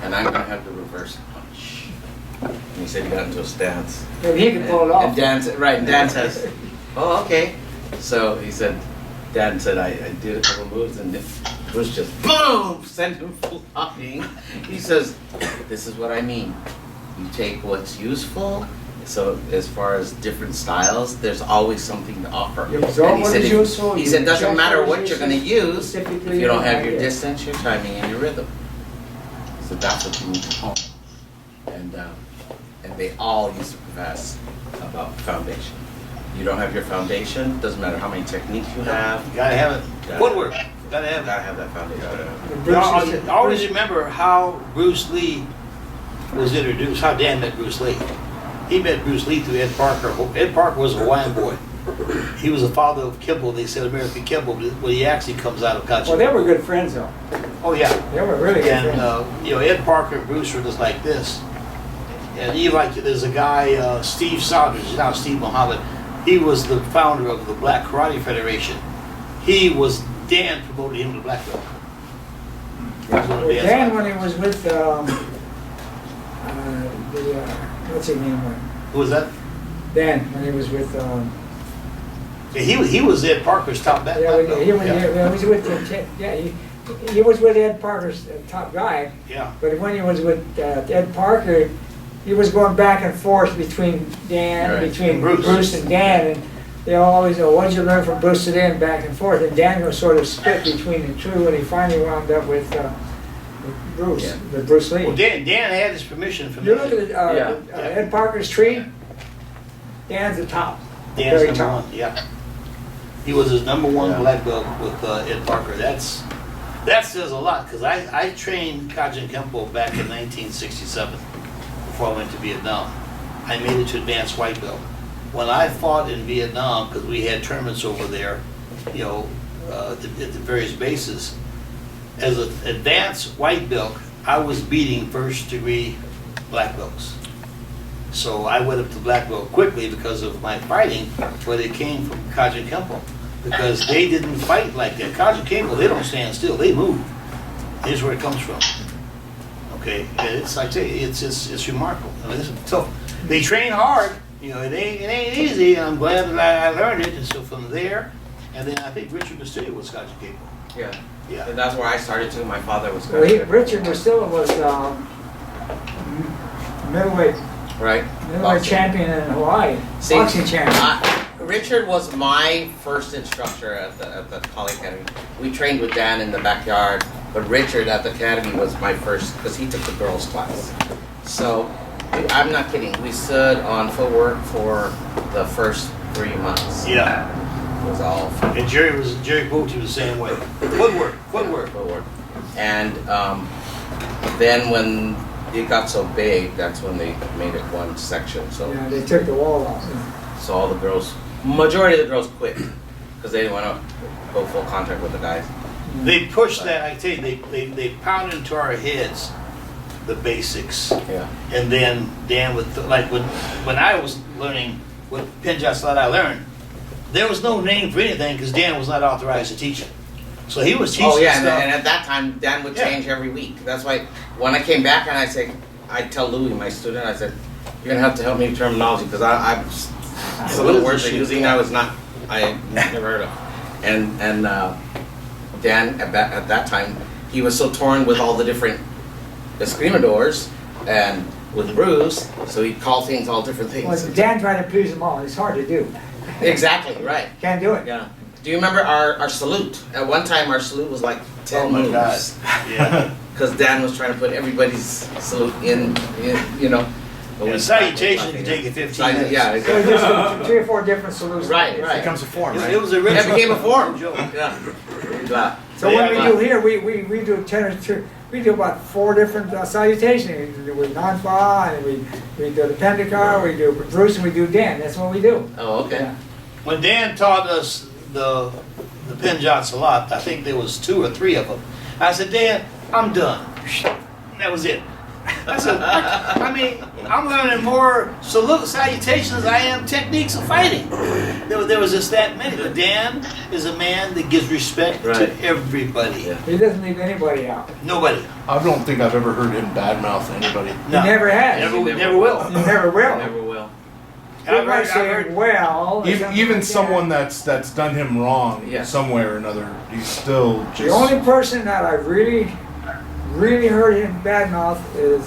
Speaker 5: and I'm going to have the reverse punch. And he said he got into a stance.
Speaker 6: Maybe he can pull it off.
Speaker 5: And Dan said, right, and Dan says, oh, okay. So he said, Dan said, I did a couple moves, and Bruce just, boom, sent him flying. He says, this is what I mean. You take what's useful. So as far as different styles, there's always something to offer.
Speaker 6: You absorb
Speaker 5: And he
Speaker 6: what
Speaker 5: said,
Speaker 6: is useful,
Speaker 5: he
Speaker 6: you
Speaker 5: said, doesn't
Speaker 6: check
Speaker 5: matter
Speaker 6: what
Speaker 5: what
Speaker 6: is
Speaker 5: you're going to
Speaker 6: useful,
Speaker 5: use if
Speaker 6: specifically
Speaker 5: you don't have
Speaker 6: your
Speaker 5: your
Speaker 6: idea.
Speaker 5: distance, your timing, and your rhythm. So that's what you need to hone. And they all used to profess about foundation. You don't have your foundation, doesn't matter how many techniques you have.
Speaker 7: You gotta have it. Footwork. Gotta have it.
Speaker 5: Gotta have that foundation.
Speaker 6: Bruce is-
Speaker 7: Always remember how Bruce Lee was introduced, how Dan met Bruce Lee. He met Bruce Lee through Ed Parker. Ed Parker was a Hawaiian boy. He was the father of Kimball. They said American Kimball, but he actually comes out of
Speaker 6: Well,
Speaker 7: Kachi.
Speaker 6: they were good friends, though.
Speaker 7: Oh, yeah.
Speaker 6: They were really good
Speaker 7: And,
Speaker 6: friends.
Speaker 7: Ed Parker and Bruce were just like this. And there's a guy, Steve Saunders, he's now Steve Muhammad. He was the founder of the Black Karate Federation. Dan promoted him to black belt. He was one of Dan's
Speaker 6: Dan,
Speaker 7: guys.
Speaker 6: when he was with, what's his name?
Speaker 7: Who was that?
Speaker 6: Dan, when he was with,
Speaker 7: Yeah, he was Ed Parker's top black belt.
Speaker 6: he was with, he was with Ed Parker's top guy.
Speaker 7: Yeah.
Speaker 6: But when he was with Ed Parker, he was going back and forth between Dan,
Speaker 5: Right.
Speaker 6: between
Speaker 7: Bruce.
Speaker 6: Bruce and Dan, and they always go, "What did you learn from Bruce and Dan?" Back and forth, and Dan was sort of split between the two, and he finally wound up with Bruce,
Speaker 5: Yeah.
Speaker 6: with Bruce Lee.
Speaker 7: Well, Dan had his permission from
Speaker 6: You look at
Speaker 5: Yeah.
Speaker 6: Ed Parker's tree. Dan's the top.
Speaker 7: Dan's
Speaker 6: very
Speaker 7: number
Speaker 6: top.
Speaker 7: one. Yeah. He was his number one
Speaker 5: Yeah.
Speaker 7: black belt with Ed Parker. That says a lot because I trained Kajin Kempo back in 1967 before I went to Vietnam. I made it to advanced white belt. when I fought in Vietnam, because we had tournaments over there, you know, at the various bases, as an advanced white belt, I was beating first degree black belts. So I went up to black belt quickly because of my fighting, but it came from Kajun Kempo. Because they didn't fight like that. Kajun Kempo, they don't stand still, they move. Here's where it comes from. Okay, and it's like I say, it's remarkable. I mean, it's tough. They train hard, you know, it ain't easy. I'm glad that I learned it. And so from there, and then I think Richard Castillo was Kajun Kempo.
Speaker 5: Yeah.
Speaker 7: Yeah.
Speaker 5: And that's where I started too. My father was.
Speaker 6: Well, Richard Castillo was middleweight
Speaker 5: Right.
Speaker 6: middleweight champion in Hawaii,
Speaker 5: See,
Speaker 6: boxing champion.
Speaker 5: Richard was my first instructor at the Kali Academy. We trained with Dan in the backyard, but Richard at the academy was my first because he took the girls' class. So I'm not kidding. We stood on footwork for the first 3 months.
Speaker 7: Yeah.
Speaker 5: It was all
Speaker 7: And Jerry Booty was the same way. Footwork.
Speaker 5: footwork. And then when it got so big, that's when they made it one section. So
Speaker 6: Yeah, they took the wall off.
Speaker 5: so all the girls, majority of the girls quit because they didn't want to go full contact with the guys.
Speaker 7: They pushed that, I tell you, they pounded into our heads the basics.
Speaker 5: Yeah.
Speaker 7: And then Dan would, like when I was learning what Pinjats that I learned, there was no name for anything because Dan was not authorized to teach it. So he was teaching
Speaker 5: Oh yeah,
Speaker 7: stuff.
Speaker 5: and at that time Dan would
Speaker 7: Yeah.
Speaker 5: change every week. That's why when I came back and I tell Louis, my student, I said, "You're gonna have to help me with terminology because I'm some of the words they're using now is not I never heard of." And Dan at that time he was so torn with all the different escrimadors and with Bruce, so he'd call things all different things.
Speaker 6: Well, Dan tried to please them all. It's hard to do.
Speaker 5: Exactly right.
Speaker 6: Can't do it.
Speaker 5: Yeah. Do you remember our salute? At one time, our salute was like 10
Speaker 7: Oh my
Speaker 5: moves.
Speaker 7: God. Yeah.
Speaker 5: Because Dan was trying to put everybody's salute in you know. But
Speaker 7: And
Speaker 5: we-
Speaker 7: salutation can take you 15 minutes.
Speaker 5: Yeah,
Speaker 6: So
Speaker 5: exactly.
Speaker 6: just 3 or 4 different solutions.
Speaker 5: Right,
Speaker 2: It
Speaker 5: right.
Speaker 2: becomes a form, right?
Speaker 7: It was a
Speaker 5: Yeah, it became a form.
Speaker 7: joke.
Speaker 5: Yeah. Yeah.
Speaker 6: So when we do here, we do 10 or 2. We do about 4 different salutations. We do Nanfa, and we do the Pendikar, we do Bruce, and we do Dan. That's what we do.
Speaker 5: Oh, okay.
Speaker 6: Yeah.
Speaker 7: When Dan taught us the Pinjats a lot, I think there was 2 or 3 of them. I said, Dan, I'm done. That was it. I said, I mean, I'm learning more salutations than I am techniques of fighting. There was just that many. But Dan is a man that gives respect
Speaker 5: Right.
Speaker 7: to everybody.
Speaker 5: Yeah.
Speaker 6: He doesn't leave anybody out.
Speaker 7: Nobody.
Speaker 9: I don't think I've ever heard him badmouth anybody.
Speaker 6: He never has.
Speaker 7: Never will.
Speaker 6: He never will.
Speaker 5: Never will.
Speaker 6: He might say, well, or something
Speaker 9: Even
Speaker 6: like
Speaker 9: someone
Speaker 6: that.
Speaker 9: that's done him wrong
Speaker 5: Yeah.
Speaker 9: some way or another, he's still just.
Speaker 6: The only person that I really heard him badmouth is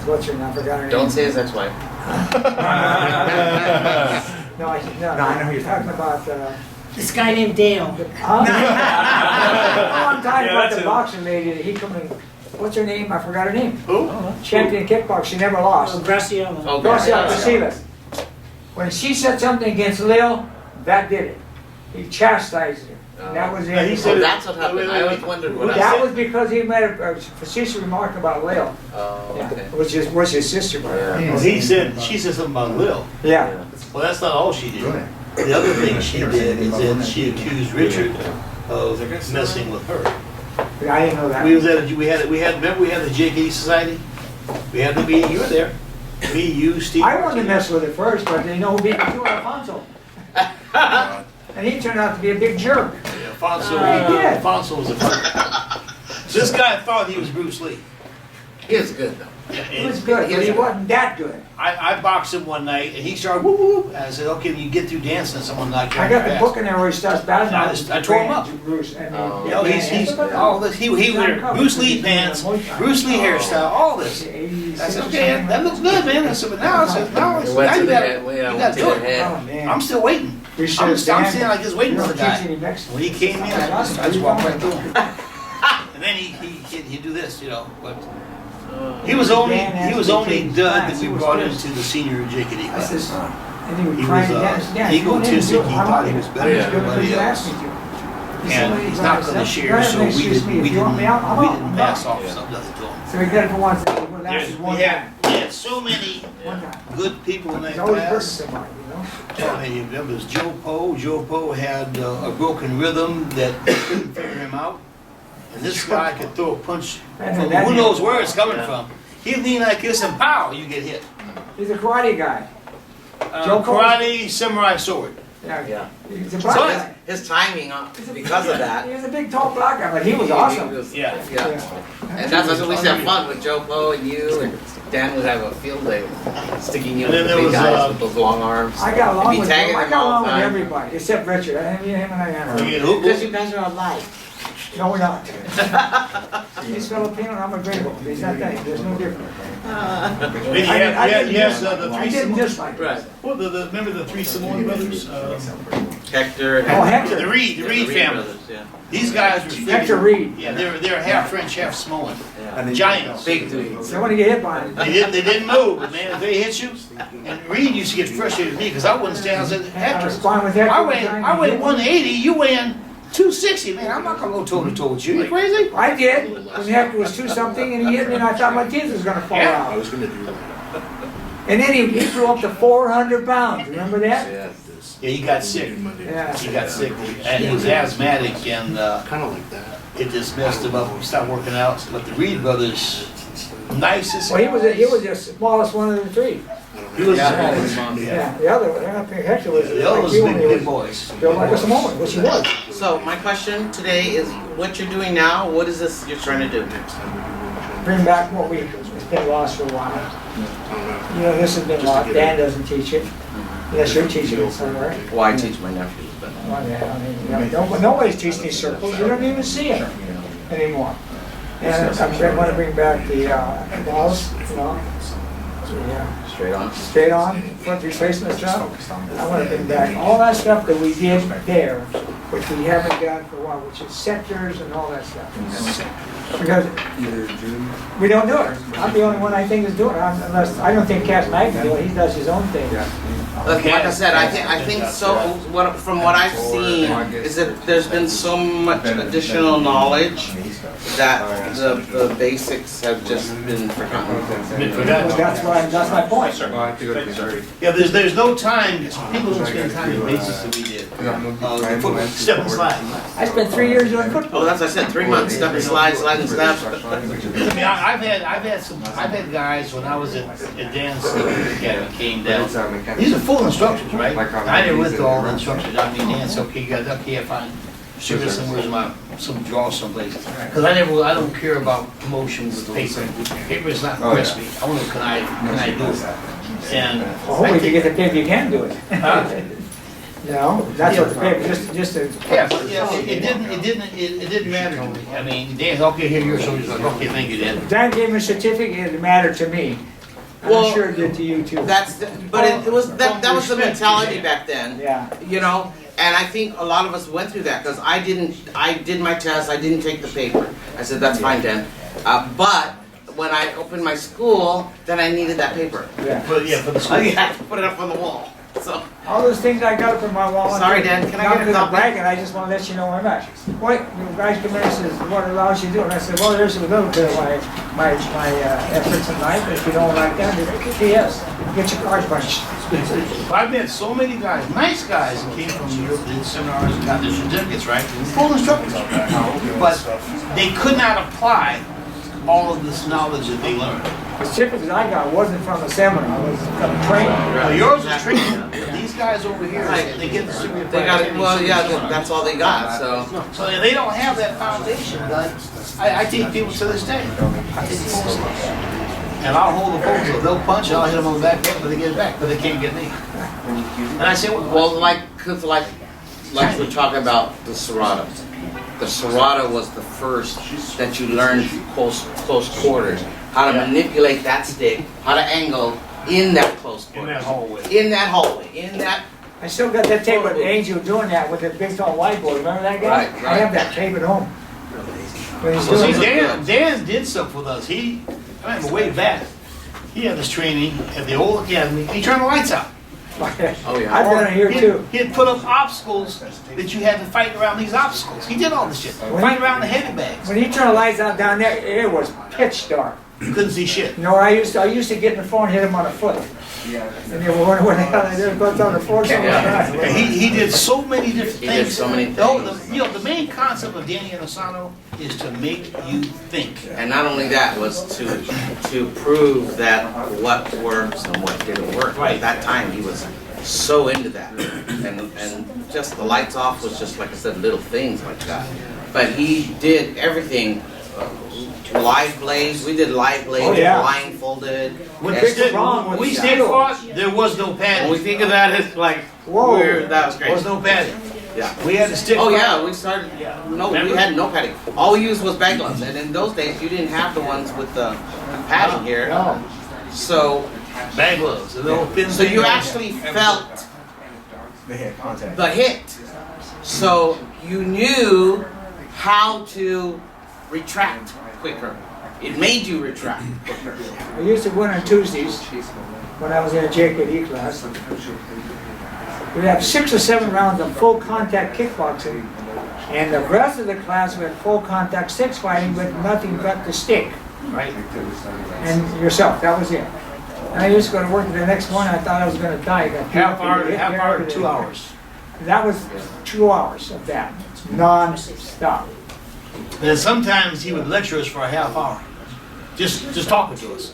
Speaker 6: what's her name? I forgot her name.
Speaker 5: Don't say his ex-wife.
Speaker 6: No, I know who you're talking about.
Speaker 10: This guy named Dale.
Speaker 6: Huh? Oh, I'm talking
Speaker 2: Yeah,
Speaker 6: about
Speaker 2: that's
Speaker 6: the
Speaker 2: it.
Speaker 6: boxing lady. He come in. What's her name? I forgot her name.
Speaker 7: Who?
Speaker 6: Champion kickboxer. She never lost.
Speaker 10: Graciela.
Speaker 5: Oh,
Speaker 6: Garcia
Speaker 5: God.
Speaker 6: Casillas. When she said something against Lil, that did it. He chastised her. And that was
Speaker 7: Yeah, he
Speaker 6: it.
Speaker 7: said
Speaker 5: Oh, that's what happened. I always wondered what
Speaker 6: That
Speaker 5: happened.
Speaker 6: was because he made a facetious remark about Lil.
Speaker 5: Oh,
Speaker 6: Yeah.
Speaker 5: okay.
Speaker 6: Was his sister. by the way.
Speaker 5: Yeah.
Speaker 7: Well, she said something about Lil.
Speaker 6: Yeah.
Speaker 7: Well, that's not all she did. The other thing she did is that she accused Richard of messing with her.
Speaker 6: I didn't know that.
Speaker 7: Remember we had the JKD Society? We had the meeting, you were there. Me, you, Steve.
Speaker 6: I wanted to mess with it first, but you know who beat me to it? Alfonso. And he turned out to be a big jerk.
Speaker 7: Alfonso,
Speaker 6: He did.
Speaker 7: Alfonso was a fun. This guy thought he was Bruce Lee.
Speaker 5: He is good though.
Speaker 6: He was good, but he wasn't that good.
Speaker 7: I boxed him one night and he started whoop whoop. And I said, okay, you get through dancing, someone knocked you
Speaker 6: I
Speaker 7: on your
Speaker 6: got the
Speaker 7: ass.
Speaker 6: book in there where he starts battling.
Speaker 7: I tore him up.
Speaker 6: Bruce, and
Speaker 5: Oh.
Speaker 7: You know, he's all this. He wear Bruce Lee pants, Bruce Lee hairstyle, all this. I said, okay, that looks good, man. I said, but now
Speaker 5: It went to
Speaker 7: you
Speaker 5: the
Speaker 7: gotta,
Speaker 5: head.
Speaker 7: you
Speaker 5: Yeah,
Speaker 7: gotta
Speaker 5: went to
Speaker 7: do
Speaker 5: the
Speaker 7: it.
Speaker 5: head.
Speaker 6: Oh, man.
Speaker 7: I'm still waiting.
Speaker 6: We
Speaker 7: I'm
Speaker 6: should
Speaker 7: standing like just waiting for the guy.
Speaker 6: guy.
Speaker 7: When he came in, I just walked right through him. And then he'd do this, you know. But he was only done that we brought into the senior JKD
Speaker 6: I
Speaker 7: class.
Speaker 6: says, and he
Speaker 7: He
Speaker 6: was trying to
Speaker 7: was,
Speaker 6: dance. Yeah,
Speaker 7: egotistic. He thought he was better than everybody else. And he's not going to share, so we didn't pass off nothing to him.
Speaker 6: So he did it for once. Well, that's his one
Speaker 7: We
Speaker 6: time.
Speaker 7: had had so many
Speaker 6: One time.
Speaker 7: good people in that
Speaker 6: He's always hurting
Speaker 7: class.
Speaker 6: somebody, you know?
Speaker 7: I mean, there was Joe Poe. Joe Poe had a broken rhythm that couldn't figure him out. And this guy could throw a punch from who knows where it's coming from. He'd lean like this and pow, you get hit.
Speaker 6: He's a karate guy. Joe Poe?
Speaker 7: Karate, samurai sword.
Speaker 6: Yeah. He's a
Speaker 5: So
Speaker 6: black guy.
Speaker 5: his timing, because of that.
Speaker 6: He was a big, tall black guy, but he was awesome.
Speaker 7: Yeah.
Speaker 5: Yeah. And that's what we used to have fun with Joe Poe and you, and Dan would have a field day sticking you
Speaker 7: And
Speaker 5: with
Speaker 7: then
Speaker 5: the
Speaker 7: there
Speaker 5: big
Speaker 7: was,
Speaker 5: guys with those long arms.
Speaker 6: I got along
Speaker 5: You'd be
Speaker 6: with
Speaker 5: tagging
Speaker 6: him. I
Speaker 5: them
Speaker 6: got
Speaker 5: all
Speaker 6: along
Speaker 5: the
Speaker 6: with
Speaker 5: time.
Speaker 6: everybody, except Richard. Him and I
Speaker 7: You
Speaker 6: am.
Speaker 7: get hooked.
Speaker 5: Because you guys are alike.
Speaker 6: No, we're not. He's Filipino and I'm a gringo. He's not that. There's no difference.
Speaker 7: Yes, the
Speaker 6: I
Speaker 7: three
Speaker 6: didn't
Speaker 7: Samoan.
Speaker 6: dislike it.
Speaker 5: Right.
Speaker 7: Well, remember the three Samoan brothers?
Speaker 5: Hector.
Speaker 6: Oh, Hector.
Speaker 7: The Reed family.
Speaker 5: brothers, yeah.
Speaker 7: These guys were
Speaker 6: Hector Reed.
Speaker 7: Yeah, they're half French, half Samoan.
Speaker 5: Yeah.
Speaker 7: Giants.
Speaker 5: Big dudes.
Speaker 6: They want to get hit by him.
Speaker 7: They didn't move, but man, if they hit you. And Reed used to get frustrated with me because I wouldn't stand. I said,
Speaker 6: I was
Speaker 7: Hector,
Speaker 6: fine with Hector.
Speaker 7: I weigh 180, you weighing 260, man. I'm not gonna go toe to toe with you. You crazy?
Speaker 6: I did. When Hector was 2-something and he hit me and I thought my teeth was going to fall
Speaker 7: Yeah.
Speaker 6: out.
Speaker 11: was gonna do that.
Speaker 6: And then he flew up to 400 pounds. Remember that?
Speaker 5: Yeah.
Speaker 7: Yeah, he got sick.
Speaker 6: Yeah.
Speaker 7: He got sick. And he was asthmatic and
Speaker 11: Kinda like that.
Speaker 7: it just messed him up. He stopped working out. But the Reed brothers, nicest.
Speaker 6: Well, he was the smallest one of the three.
Speaker 7: He was
Speaker 5: Yeah.
Speaker 7: the smallest.
Speaker 6: Yeah. The other one, I think Hector was
Speaker 7: The other was
Speaker 6: like
Speaker 7: big,
Speaker 6: he
Speaker 7: big
Speaker 6: was
Speaker 7: boys.
Speaker 6: built like a Samoan, which he was.
Speaker 5: So my question today is, what you're doing now, what is this you're trying to do?
Speaker 6: Bring back what it's been lost for a while. You know, this has been lost. Dan doesn't teach it. Unless you're teaching it somewhere.
Speaker 5: Well, I teach my nephews, but.
Speaker 6: Well, yeah, I mean, you know, nobody's teaching these circles. You don't even see it anymore. And I want to bring back the balls, you know,
Speaker 5: Straight on.
Speaker 6: straight on, foot replacement stuff. I want to bring back all that stuff that we did there, which we haven't done for a while, which is sectors and all that stuff. Because we don't do it. I'm the only one I think is doing it, unless, I don't think Cass Magna do it, he does his own thing.
Speaker 5: Like I said, I think so, from what I've seen, is that there's been so much additional knowledge that the basics have just been forgotten.
Speaker 6: That's my point.
Speaker 7: Yeah, there's no time, people don't spend time in basics that we did. Football, step and slide.
Speaker 6: I spent 3 years doing football.
Speaker 5: Oh, that's what I said, 3 months, step and slide, slide and step.
Speaker 7: I mean, I've had guys when I was at Dan's Academy came down. These are full instructions, right? I never went through all the instructions. I mean, Dan said, okay, you got okay, if I should have some draw someplace. Because I don't care about promotions with paper. Paper is not impress me. I want to, can I do it? And
Speaker 6: Well, hopefully if you get the paper, you can do it. You know, that's what the paper, just to.
Speaker 7: yeah, but yeah, it didn't matter to me. I mean, Dan said, okay, here, you're so, like, okay, thank you, Dan.
Speaker 6: Dan gave me a certificate, it mattered to me.
Speaker 5: Well,
Speaker 6: I'm sure it did to you too.
Speaker 5: But it was, that was the mentality back then.
Speaker 6: Yeah.
Speaker 5: You know, and I think a lot of us went through that, because I did my test, I didn't take the paper. I said, that's fine, Dan. But when I opened my school, then I needed that paper.
Speaker 6: Yeah.
Speaker 7: But yeah, for the
Speaker 5: I
Speaker 7: school.
Speaker 5: had to put it up on the wall, so.
Speaker 6: All those things I got up in my wall.
Speaker 5: Sorry, Dan, can I
Speaker 6: Not
Speaker 5: get a
Speaker 6: because I'm
Speaker 5: copy?
Speaker 6: bragging, I just want to let you know I'm at. Wait, the guys come in and says, what allows you to do it? And I said, well, there's a little bit of my efforts in life. If you don't like that, yes, get your cards punched.
Speaker 7: I've met so many guys, nice guys, that came from Europe, did seminars, and got their certificates, right? Full instructors. But they could not apply all of this knowledge that they learned.
Speaker 6: The certificates I got wasn't from a seminar, it was from training.
Speaker 7: Well, yours is training. These guys over here, they get the certificate.
Speaker 5: They got it, well, yeah, that's all they got, so.
Speaker 7: So they don't have that foundation. I take people to this day. I take people to and I'll hold the phone, so they'll punch, I'll hit them on the back head, but they get it back, but they can't get me. And I say,
Speaker 5: Well, cause like we're talking about the serrata. The serrata was the first that you learned close quarters. How to manipulate that stick, how to angle in that close quarters. In that hallway.
Speaker 6: I still got that tape with Angel doing that with the big tall whiteboard, remember that guy?
Speaker 5: Right.
Speaker 6: I have that tape at home. When he's
Speaker 7: well,
Speaker 6: doing
Speaker 7: see,
Speaker 6: it.
Speaker 7: Dan did stuff with us. I remember way back. He had this training at the old academy, and he turned the lights out.
Speaker 5: Oh, yeah.
Speaker 6: I've done it here too.
Speaker 7: He'd put up obstacles that you had to fight around these obstacles. He did all this shit. Fight around the heavy bags.
Speaker 6: When he turned the lights out down there, it was pitch dark.
Speaker 7: You couldn't see shit.
Speaker 6: You know, I used to get in the floor and hit him on the foot. And they were wondering what the hell I did, but on the floor so many times.
Speaker 7: Yeah, he did so many different
Speaker 5: He
Speaker 7: things.
Speaker 5: did so many
Speaker 7: No,
Speaker 5: things.
Speaker 7: the main concept of Danny Inosanto is to make you think.
Speaker 5: And not only that, was to prove that what works and what didn't work. At that time, he was so into that. And just the lights off was just, like I said, little things like that. But he did everything. Live blaze, we did live blaze,
Speaker 6: Oh, yeah.
Speaker 5: blindfolded.
Speaker 7: When
Speaker 5: And
Speaker 7: we stayed fought, there was no
Speaker 5: when we
Speaker 7: padding.
Speaker 5: think of that, it's like,
Speaker 6: Whoa.
Speaker 5: that was
Speaker 7: There
Speaker 5: great.
Speaker 7: was no padding.
Speaker 5: Yeah.
Speaker 7: We had to stick.
Speaker 5: Oh
Speaker 7: fight.
Speaker 5: yeah, we started, no, we
Speaker 7: Remember?
Speaker 5: had no padding. All we used was bag gloves, and in those days, you didn't have the ones with the padding here.
Speaker 6: No.
Speaker 5: So,
Speaker 7: Bag gloves, the little pins.
Speaker 5: so you actually felt
Speaker 2: They had contact.
Speaker 5: the hit. So you knew how to retract quicker. It made you retract quicker.
Speaker 6: I used to go in on Tuesdays when I was in a JKD class. We'd have 6 or 7 rounds of full contact kickboxing, and the rest of the class we had full contact six fighting with nothing but the stick.
Speaker 7: Right.
Speaker 6: And yourself, that was it. And I used to go to work the next morning, I thought I was gonna die. I got
Speaker 7: Half hour,
Speaker 6: hit
Speaker 7: half
Speaker 6: there,
Speaker 7: hour,
Speaker 6: everything.
Speaker 7: 2 hours.
Speaker 6: That was 2 hours of that, non-stop.
Speaker 7: And then sometimes he would lecture us for a half hour, just talking to us,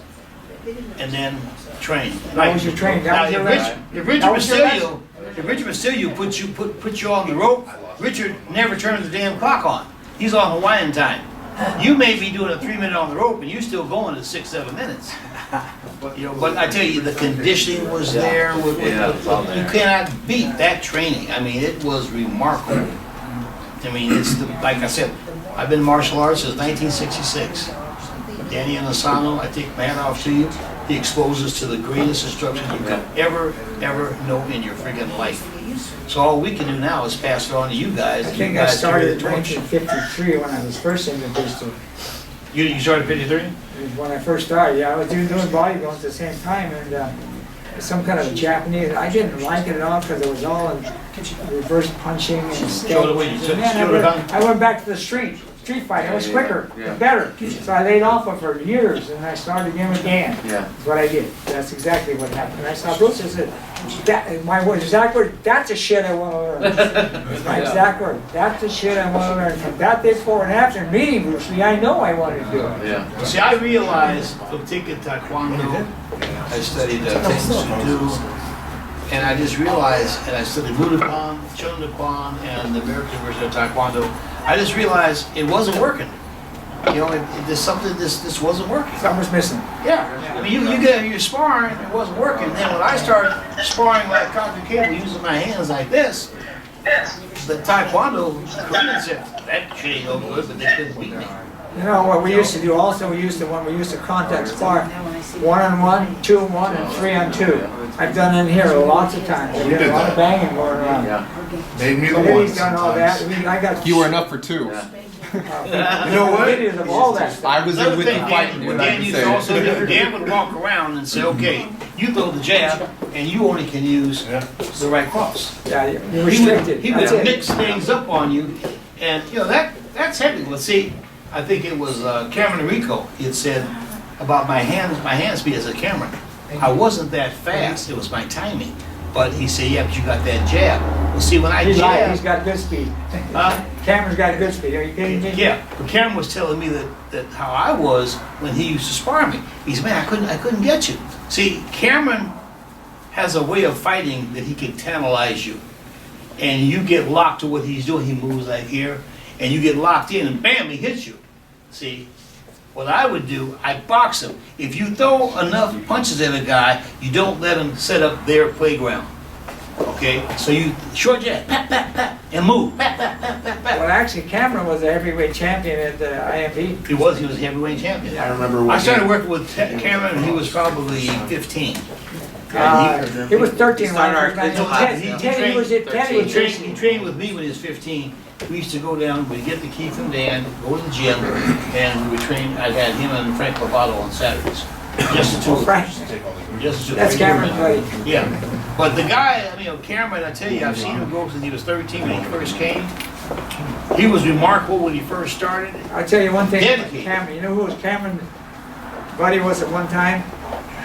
Speaker 7: and then train.
Speaker 6: That was your training, that
Speaker 7: Now,
Speaker 6: was your
Speaker 7: if
Speaker 6: lesson.
Speaker 7: Richard
Speaker 6: That was your
Speaker 7: Bastilio, if Richard Bastilio put you on the rope, Richard never turns the damn clock on. He's on Hawaiian time. You may be doing a 3-minute on the rope, and you're still going at 6, 7 minutes. You know, but I tell you, the conditioning was there. You cannot beat that training. I mean, it was remarkable. I mean, like I said, I've been in martial arts since 1966. Danny Inosanto, I take my hat off to you. He exposes to the greatest instruction you could ever know in your friggin' life. So all we can do now is pass it on to you guys.
Speaker 6: I
Speaker 7: and
Speaker 6: think
Speaker 7: you
Speaker 6: I
Speaker 7: guys
Speaker 6: started
Speaker 7: carry
Speaker 6: in
Speaker 7: the torch.
Speaker 6: 1953 when I was first introduced to it.
Speaker 7: You started 53?
Speaker 6: When I first started, yeah, I was doing bodybuilding at the same time, and some kind of Japanese, I didn't like it at all because it was all in reverse punching and
Speaker 7: Shoulder
Speaker 6: stakes. I went back to the street fighting. It was quicker, better. So I laid off it for years, and I started again with Dan.
Speaker 5: Yeah.
Speaker 6: That's what I did. That's exactly what happened. And I saw Bruce and said, my exact word, that's the shit I want to learn. That's my exact word. That's the shit I want to learn. From that day forward, and after meeting Bruce Lee, I know I wanted to do it.
Speaker 5: Yeah.
Speaker 7: See, I realized from taking Taekwondo, I studied Taekwondo, and I just realized, and I studied Budokan, Shotokan, and the American version of Taekwondo, I just realized it wasn't working. You know, there's something, this wasn't working.
Speaker 6: Something was missing.
Speaker 7: Yeah, I mean, you get you're sparring, it wasn't working. Then when I started sparring like concrete cable, using my hands like this, the Taekwondo Koreans said, that shit ain't no good, but they couldn't beat me.
Speaker 6: You know what we used to do also, we used to contact spar 1-on-1, 2-on-1, and 3-on-2. I've done it in here lots of times. I've done a lot of banging going around.
Speaker 9: Made me the
Speaker 6: But
Speaker 9: one
Speaker 6: he's done all that. I mean, I got
Speaker 8: You were enough for 2.
Speaker 9: You know what?
Speaker 6: videos of all that stuff.
Speaker 8: I was in
Speaker 7: Another
Speaker 8: with the
Speaker 7: thing
Speaker 8: fighting
Speaker 7: Dan
Speaker 8: when I
Speaker 7: used
Speaker 8: can
Speaker 7: to
Speaker 8: say
Speaker 7: also
Speaker 8: it.
Speaker 7: do, Dan would walk around and say, okay, you throw the jab, and you only can use the right cross.
Speaker 6: Yeah, you're
Speaker 7: He would,
Speaker 6: restricted.
Speaker 7: he would
Speaker 6: That's it.
Speaker 7: mix things up on you, and you know that's heavy. Let's see, I think it was Cameron Rico. He had said about my hand speed as a Cameron. I wasn't that fast. It was my timing. But he said, yeah, but you got that jab. Well, see, when I
Speaker 6: He's lying, he's
Speaker 7: jab,
Speaker 6: got good speed. Cameron's got good speed. Are you kidding me?
Speaker 7: yeah, but Cameron was telling me that how I was when he used to spar me. He said, man, I couldn't get you. See, Cameron has a way of fighting that he can tantalize you. And you get locked to what he's doing. He moves like here, and you get locked in, and bam, he hits you. See, what I would do, I box him. If you throw enough punches at a guy, you don't let him set up their playground. Okay? So you short jab, pat, pat, pat, and move. Pat, pat, pat, pat, pat.
Speaker 6: Well, actually, Cameron was a heavyweight champion at the IMB.
Speaker 7: He was heavyweight champion.
Speaker 9: I remember when
Speaker 7: I started working with Cameron when he was probably 15.
Speaker 6: He was 13 when I
Speaker 5: started
Speaker 6: first
Speaker 5: our
Speaker 6: met him.
Speaker 5: class.
Speaker 6: 10 he was at 10 he was
Speaker 7: He trained with me when he was 15. We used to go down, we'd get the key from Dan, go to the gym, and we would train. I had him and Frank Lovato on Saturdays. Just the two of us.
Speaker 6: Frank.
Speaker 7: Just the two.
Speaker 6: That's Cameron's buddy.
Speaker 7: Yeah. But the guy, I mean, Cameron, I tell you, I've seen him go since he was 13 when he first came. He was remarkable when he first started.
Speaker 6: I'll tell you one thing about
Speaker 7: Dedicated.
Speaker 6: Cameron. You know who was Cameron? buddy was at one time?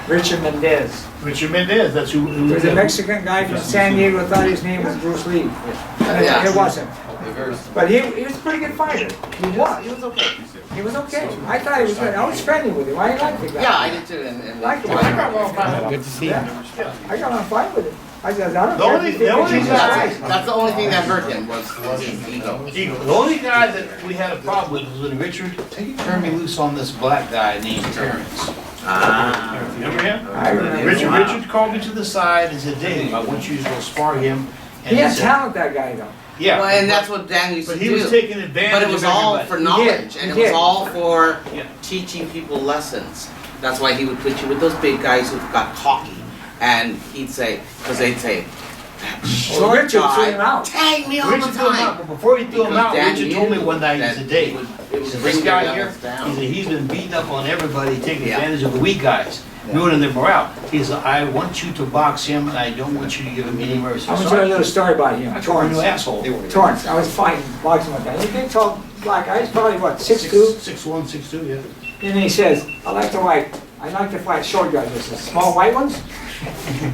Speaker 6: Richard Mendez.
Speaker 7: Richard Mendez, that's who.
Speaker 6: There was a Mexican guy from San Diego thought his name was Bruce Lee.
Speaker 5: Yeah.
Speaker 6: It wasn't. But he was a pretty good fighter. He was.
Speaker 5: He was okay.
Speaker 6: He was okay. I thought he was good. I was friendly with him. I liked the guy.
Speaker 5: Yeah, I did too, and
Speaker 6: Liked him. I got along fine. Good to see him. I got along fine with him. I said, I don't
Speaker 7: The
Speaker 6: care
Speaker 7: only-
Speaker 6: if you
Speaker 7: the
Speaker 6: think
Speaker 7: only
Speaker 6: he's
Speaker 7: guy-
Speaker 6: nice.
Speaker 5: that's the only thing that hurt him was his ego.
Speaker 7: The only guy that we had a problem with was when Richard turned me loose on this black guy named Terrence.
Speaker 5: Ah.
Speaker 7: Remember him?
Speaker 6: I remember.
Speaker 7: Richard called me to the side and said, Dave, I want you to go spar him. And
Speaker 6: He had
Speaker 7: said-
Speaker 6: talent, that guy, though.
Speaker 7: Yeah.
Speaker 5: Well, and that's what Dan used to
Speaker 7: But
Speaker 5: do.
Speaker 7: he was taking advantage
Speaker 5: But it
Speaker 7: of
Speaker 5: was all
Speaker 7: everybody.
Speaker 5: for knowledge, and it
Speaker 6: He
Speaker 5: was
Speaker 6: did.
Speaker 5: all for
Speaker 7: Yeah.
Speaker 5: teaching people lessons. That's why he would put you with those big guys who got cocky, and he'd say, because they'd say, that
Speaker 6: So
Speaker 5: short
Speaker 6: Richard threw him
Speaker 5: guy
Speaker 6: out.
Speaker 5: tagged me all the
Speaker 7: Richard threw him out,
Speaker 5: time.
Speaker 7: but before he threw him
Speaker 5: Because
Speaker 7: out,
Speaker 5: Dan
Speaker 7: Richard told me
Speaker 5: knew
Speaker 7: one night, he
Speaker 5: that
Speaker 7: said,
Speaker 5: it
Speaker 7: Dave,
Speaker 5: would
Speaker 7: he said,
Speaker 5: bring
Speaker 7: this
Speaker 5: their
Speaker 7: guy here,
Speaker 5: levels down.
Speaker 7: he said, he's been beating up on everybody, taking
Speaker 5: Yeah.
Speaker 7: advantage of the weak guys, ruining their morale. He said, I want you to box him, and I don't want you to give him any mercy.
Speaker 6: I'm gonna tell you a little story about him.
Speaker 7: That's a new
Speaker 6: Torrance.
Speaker 7: asshole.
Speaker 6: Torrance. I was fighting, boxing with him. He's a big, tall, black guy. He's probably, what, 6'2"?
Speaker 7: 6'1", 6'2", yeah.
Speaker 6: And he says, I like to fight short guys. I said, small white ones?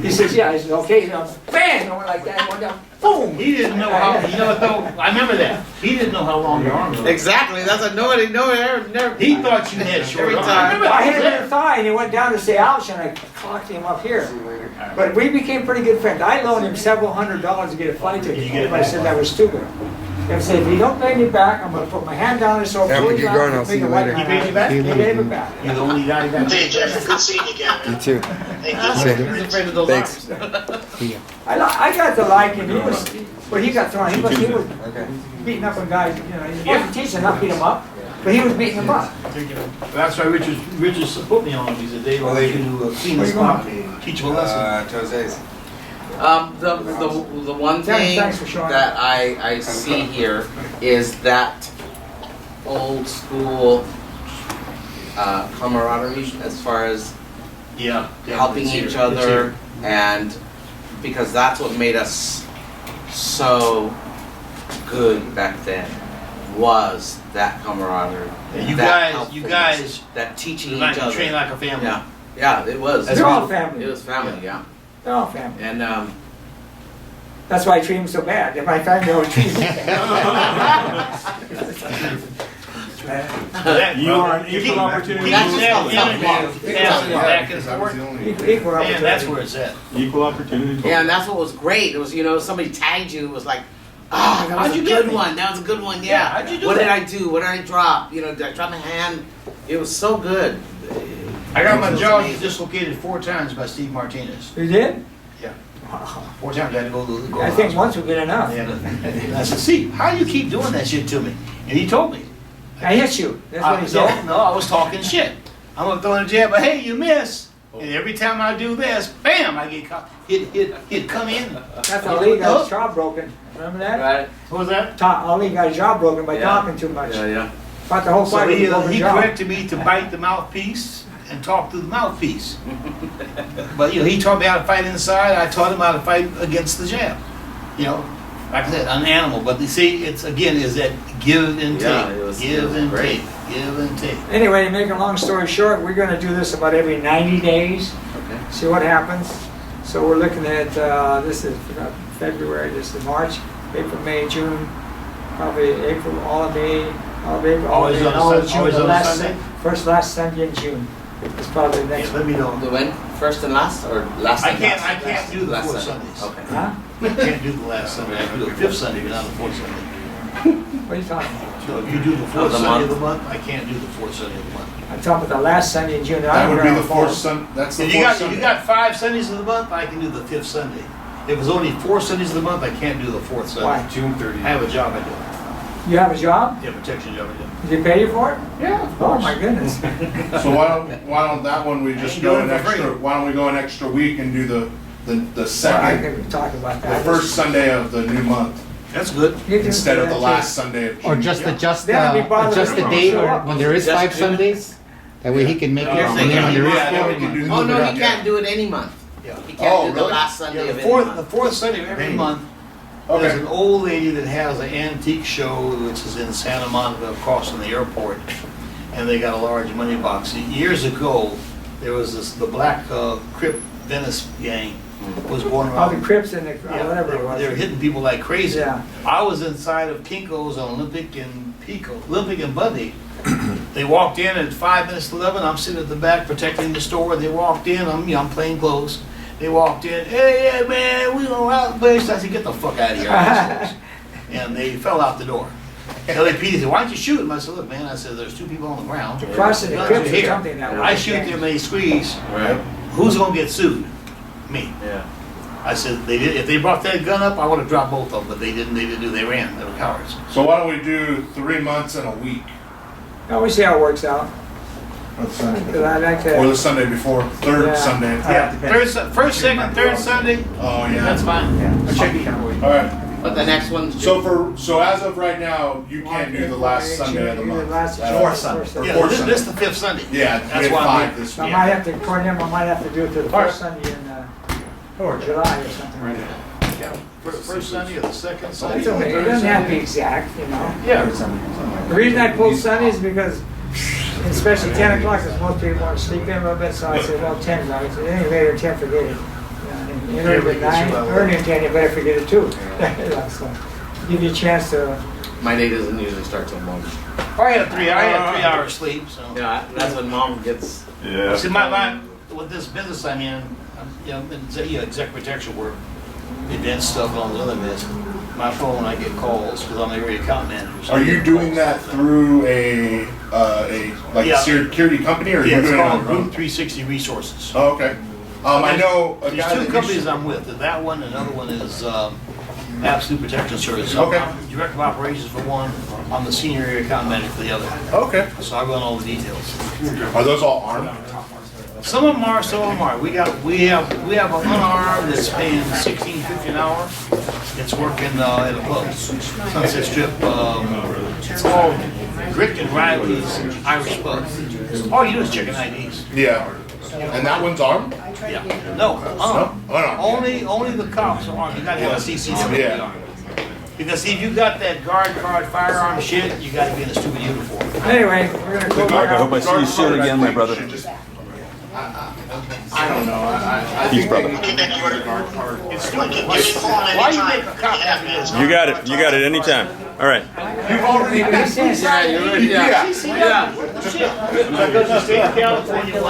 Speaker 6: He says, yeah. I said, okay. You know, bang! I went like that. Went down. Boom!
Speaker 7: He didn't know how, you know what though, I remember that. He didn't know how long your arms were.
Speaker 5: Exactly, that's what nobody never.
Speaker 7: He thought you had short
Speaker 5: Every
Speaker 7: arms.
Speaker 5: time.
Speaker 7: I remember
Speaker 6: I hit him in
Speaker 7: that.
Speaker 6: the thigh and he went down to say ouch and I clocked him up here. But we became pretty good friends. I loaned him several $100s to get a fight
Speaker 7: Did you
Speaker 6: ticket.
Speaker 7: get it
Speaker 6: Everybody
Speaker 7: back?
Speaker 6: said that was stupid. They said, if you don't pay me back, I'm gonna put my hand down his throat.
Speaker 8: Yeah, but you're going, I'll see you later.
Speaker 7: He paid you back?
Speaker 6: He paid me back.
Speaker 7: You're the only guy that.
Speaker 3: Hey, Jeff, good seeing you again,
Speaker 8: You
Speaker 3: man.
Speaker 8: too.
Speaker 3: Thank you.
Speaker 5: He's afraid of those
Speaker 8: Thanks.
Speaker 5: arms.
Speaker 6: I got to like him. He was, but he got thrown. He was
Speaker 8: Okay.
Speaker 6: beating up on guys. You know, he wasn't teaching not beat him up, but he was beating them up.
Speaker 7: That's why Richard put me on him. He said, Dave, I want you to clean this up, teach him a lesson.
Speaker 8: Jose's.
Speaker 5: The one thing
Speaker 6: Thanks for showing
Speaker 5: that I see here is that old school camaraderie as far as
Speaker 7: Yeah.
Speaker 5: helping
Speaker 7: it's
Speaker 5: each
Speaker 7: here,
Speaker 5: other, and because that's what made us so good back then, was that camaraderie.
Speaker 7: Yeah, you
Speaker 5: that
Speaker 7: guys- you
Speaker 5: helpfulness,
Speaker 7: guys-
Speaker 5: that teaching
Speaker 7: It's like
Speaker 5: each
Speaker 7: you
Speaker 5: other.
Speaker 7: train like a family.
Speaker 5: Yeah, yeah, it was.
Speaker 6: They're all family.
Speaker 5: It was family, yeah.
Speaker 6: They're all family.
Speaker 5: And
Speaker 6: That's why I treat him so bad. My family always treats me bad.
Speaker 7: That-
Speaker 2: You are an
Speaker 7: keep-
Speaker 2: equal opportunity.
Speaker 7: keep
Speaker 5: That's just
Speaker 7: that
Speaker 5: how tough
Speaker 7: unity,
Speaker 5: love.
Speaker 7: passing it back and
Speaker 9: That was
Speaker 7: forth.
Speaker 9: the only.
Speaker 6: Equal
Speaker 7: Man, that's
Speaker 6: opportunity.
Speaker 7: where it's at.
Speaker 2: Equal opportunity.
Speaker 5: yeah, and that's what was great. It was, you know, somebody tagged you. It was like, ah, that was
Speaker 7: How'd
Speaker 5: a
Speaker 7: you get
Speaker 5: good
Speaker 7: me?
Speaker 5: one. That was a good one.
Speaker 7: Yeah,
Speaker 5: Yeah.
Speaker 7: how'd you do
Speaker 5: What did
Speaker 7: that?
Speaker 5: I do? What did I drop? You know, did I drop my hand? It was so good.
Speaker 7: I got my
Speaker 5: It was
Speaker 7: jaw
Speaker 5: amazing.
Speaker 7: dislocated 4 times by Steve Martinez.
Speaker 6: You did?
Speaker 7: 4 times I had to go to the
Speaker 6: I think once would be enough.
Speaker 7: Yeah, and I said, Steve, how do you keep doing that shit to me? And he told me.
Speaker 6: I hit you. That's what he said.
Speaker 7: No, I was talking shit. I'm gonna throw in a jab, but hey, you miss. And every time I do this, bam, I get caught. He'd come in.
Speaker 6: That's Ali got his jaw broken. Remember that?
Speaker 5: Right?
Speaker 7: What was that?
Speaker 6: Ali got his jaw broken by
Speaker 5: Yeah.
Speaker 6: talking too much.
Speaker 5: Yeah.
Speaker 6: Fought the whole
Speaker 7: So
Speaker 6: fight with a broken
Speaker 7: he
Speaker 6: jaw.
Speaker 7: corrected me to bite the mouthpiece and talk through the mouthpiece. But you know, he taught me how to fight inside. I taught him how to fight against the jab. You know, like I said, an animal. But you see, it's again is that give and take,
Speaker 5: Yeah, it was
Speaker 7: give and
Speaker 5: great.
Speaker 7: take, give and take.
Speaker 6: Anyway, to make a long story short, we're gonna do this about every 90 days.
Speaker 5: Okay.
Speaker 6: See what happens. So we're looking at, this is February, this is March, April, May, June, probably April, all of May, all of April, all of
Speaker 7: Always
Speaker 6: May,
Speaker 7: on a
Speaker 6: all of
Speaker 7: Sun-
Speaker 6: June,
Speaker 7: always
Speaker 6: the
Speaker 7: on a
Speaker 6: last,
Speaker 7: Sunday?
Speaker 6: last Sunday in June. It's probably the next
Speaker 7: Yeah,
Speaker 6: one.
Speaker 7: let me know.
Speaker 5: The when? First and last, or last
Speaker 7: I
Speaker 5: and
Speaker 7: can't-
Speaker 5: last?
Speaker 7: I can't do the
Speaker 5: Last
Speaker 7: 4
Speaker 5: Sunday.
Speaker 7: Sundays.
Speaker 5: Okay.
Speaker 6: Huh?
Speaker 7: I can't do the last Sunday. I can do the 5th Sunday, but not the 4th Sunday.
Speaker 6: What are you talking about?
Speaker 7: So if you do the
Speaker 5: Of
Speaker 7: 4th
Speaker 5: the
Speaker 7: Sunday of
Speaker 5: month.
Speaker 7: the month, I can't do the 4th Sunday of the month.
Speaker 6: I'm talking about the last Sunday in June.
Speaker 9: That would be the fourth Sun, that's the
Speaker 7: If
Speaker 9: fourth
Speaker 7: you
Speaker 9: Sunday.
Speaker 7: got 5 Sundays of the month, I can do the 5th Sunday. If it's only 4 Sundays of the month, I can't do the 4th Sunday.
Speaker 6: Why?
Speaker 9: June 30th.
Speaker 7: I have a job I do.
Speaker 6: You have a job?
Speaker 7: Yeah, protection job I do.
Speaker 6: Did they pay you for it?
Speaker 7: Yeah, of
Speaker 6: Oh my goodness.
Speaker 9: So why don't that one we just
Speaker 7: ain't
Speaker 9: go
Speaker 7: doing
Speaker 9: an
Speaker 7: it for free.
Speaker 9: extra, why don't we go an extra week and do the
Speaker 6: Well, I
Speaker 9: second,
Speaker 6: could talk about
Speaker 9: the
Speaker 6: that.
Speaker 9: first Sunday of the new month,
Speaker 7: That's good.
Speaker 6: You can
Speaker 9: instead
Speaker 6: do
Speaker 9: of the
Speaker 6: that,
Speaker 9: last Sunday of June.
Speaker 8: Or just adjust
Speaker 6: Then I'd be bothered
Speaker 8: adjust the
Speaker 6: if
Speaker 8: date,
Speaker 6: you don't
Speaker 8: or
Speaker 6: show up.
Speaker 8: when there is
Speaker 5: Just
Speaker 8: 5
Speaker 5: do-
Speaker 8: Sundays, that way he can make it.
Speaker 7: You're
Speaker 8: And
Speaker 5: thinking-
Speaker 8: then when there is
Speaker 9: Yeah, then
Speaker 8: 4,
Speaker 9: we can do
Speaker 5: Oh,
Speaker 9: move it
Speaker 5: no,
Speaker 9: up,
Speaker 5: he
Speaker 9: yeah.
Speaker 5: can't do it any month.
Speaker 7: Yeah.
Speaker 5: He can't
Speaker 9: Oh,
Speaker 5: do the
Speaker 9: really?
Speaker 5: last Sunday
Speaker 7: Yeah,
Speaker 5: of
Speaker 7: the
Speaker 5: any
Speaker 7: fourth
Speaker 5: month.
Speaker 7: Sunday of every
Speaker 9: Any
Speaker 7: month, there's
Speaker 9: Okay,
Speaker 7: an old lady that has an antique show, which is in Santa Monica, across from the airport. and they got a large money box. Years ago, there was the Black Crip Venice gang was going
Speaker 6: All the
Speaker 7: around.
Speaker 6: Crips and the,
Speaker 7: Yeah,
Speaker 6: whatever it was.
Speaker 7: they were hitting people like crazy.
Speaker 6: Yeah.
Speaker 7: I was inside of Kinko's on Olympic and Bundy. They walked in at 5 minutes to 11. I'm sitting at the back protecting the store. They walked in. I'm plain clothes. They walked in. Hey, yeah, man, we gonna rout the place. I said, get the fuck out of here. And they fell out the door. LAPD said, why don't you shoot him? I said, look, man. I said, there's 2 people on the ground.
Speaker 6: Crossing the
Speaker 7: Guns
Speaker 6: Crips
Speaker 7: are
Speaker 6: or
Speaker 7: here.
Speaker 6: something that way.
Speaker 7: I shoot them, they squeeze.
Speaker 2: Right.
Speaker 7: Who's gonna get sued? Me.
Speaker 2: Yeah.
Speaker 7: I said, they did. If they brought that gun up, I would have dropped both of them, but they didn't. They didn't do. They ran. They were cowards.
Speaker 9: So why don't we do 3 months and a week?
Speaker 6: No, we see how it works out.
Speaker 9: That's
Speaker 6: 'Cause I like to.
Speaker 9: Or the Sunday before, third
Speaker 6: Yeah.
Speaker 9: Sunday.
Speaker 7: Yeah, first, second, third Sunday.
Speaker 9: Oh yeah.
Speaker 7: That's fine.
Speaker 6: Yeah, it should be that way.
Speaker 9: All right.
Speaker 5: But the next one's.
Speaker 9: So as of right now, you can't do the last Sunday of the month.
Speaker 6: Fourth Sunday.
Speaker 7: Yeah,
Speaker 9: Fourth
Speaker 7: this
Speaker 9: Sunday.
Speaker 7: is the 5th Sunday.
Speaker 9: Yeah,
Speaker 7: That's
Speaker 9: we had
Speaker 7: why
Speaker 9: 5
Speaker 7: we-
Speaker 9: this
Speaker 6: So I
Speaker 9: week.
Speaker 6: might have to, according to him, I might have to do it to the
Speaker 7: All right.
Speaker 6: first Sunday in, or July or something.
Speaker 7: Yeah, first Sunday or the second Sunday.
Speaker 6: That's okay, it doesn't have to be exact, you know.
Speaker 7: Yeah.
Speaker 6: The reason I pulled Sunday is because, especially 10 o'clock, because most people want to sleep in a little bit, so I said, well, 10, right? So any later than 10, forget it. You know, earlier than 9, earlier than 10, you better forget it too. So, give you a chance to,
Speaker 5: My day doesn't usually start till 1.
Speaker 7: I had 3 hours sleep. So.
Speaker 5: Yeah, that's when mom gets.
Speaker 11: Yeah.
Speaker 7: See, with this business I'm in, exec protection work, event stuff, and all the other bits. My phone, I get calls because I'm the area account manager. so I
Speaker 9: Are you
Speaker 7: get
Speaker 9: doing
Speaker 7: calls.
Speaker 9: that through a
Speaker 7: Yeah.
Speaker 9: security company, or are
Speaker 7: Yeah,
Speaker 9: you
Speaker 7: it's
Speaker 9: doing it on
Speaker 7: called
Speaker 9: your own?
Speaker 7: Route 360 Resources.
Speaker 9: Oh, okay. I know a
Speaker 7: There's
Speaker 9: guy
Speaker 7: 2
Speaker 9: that
Speaker 7: companies
Speaker 9: used-
Speaker 7: I'm with. That one, another one is Absolute Protection Service.
Speaker 9: Okay.
Speaker 7: I'm Director of Operations for one. I'm the senior area account manager for the other.
Speaker 9: Okay.
Speaker 7: So I run all the details.
Speaker 9: Are those all armed?
Speaker 7: Some of them are, some of them aren't. We have an unarmed that's paying $16.50 an hour. It's working at a pub, Sunset Strip. It's called Rick and Riley's Irish Pub. All you do is check in IDs.
Speaker 9: Yeah. And that one's armed?
Speaker 7: Yeah. No, unarmed.
Speaker 9: No? Unarmed.
Speaker 7: Only the cops are armed. You gotta have a CCW.
Speaker 9: Yeah.
Speaker 7: Because see, if you got that guard card firearm shit, you gotta be in a stupid uniform.
Speaker 6: anyway, we're gonna go
Speaker 2: Mark, I hope I
Speaker 6: back.
Speaker 2: see you soon again, my brother.
Speaker 4: I don't know, I
Speaker 2: Peace, brother.
Speaker 7: It's stupid. Why you make a cop have to do this?
Speaker 11: You got it. You got it anytime. All right.
Speaker 9: You've already been.
Speaker 6: Makes sense.
Speaker 5: Yeah, you're right. Yeah.
Speaker 7: Because the state of California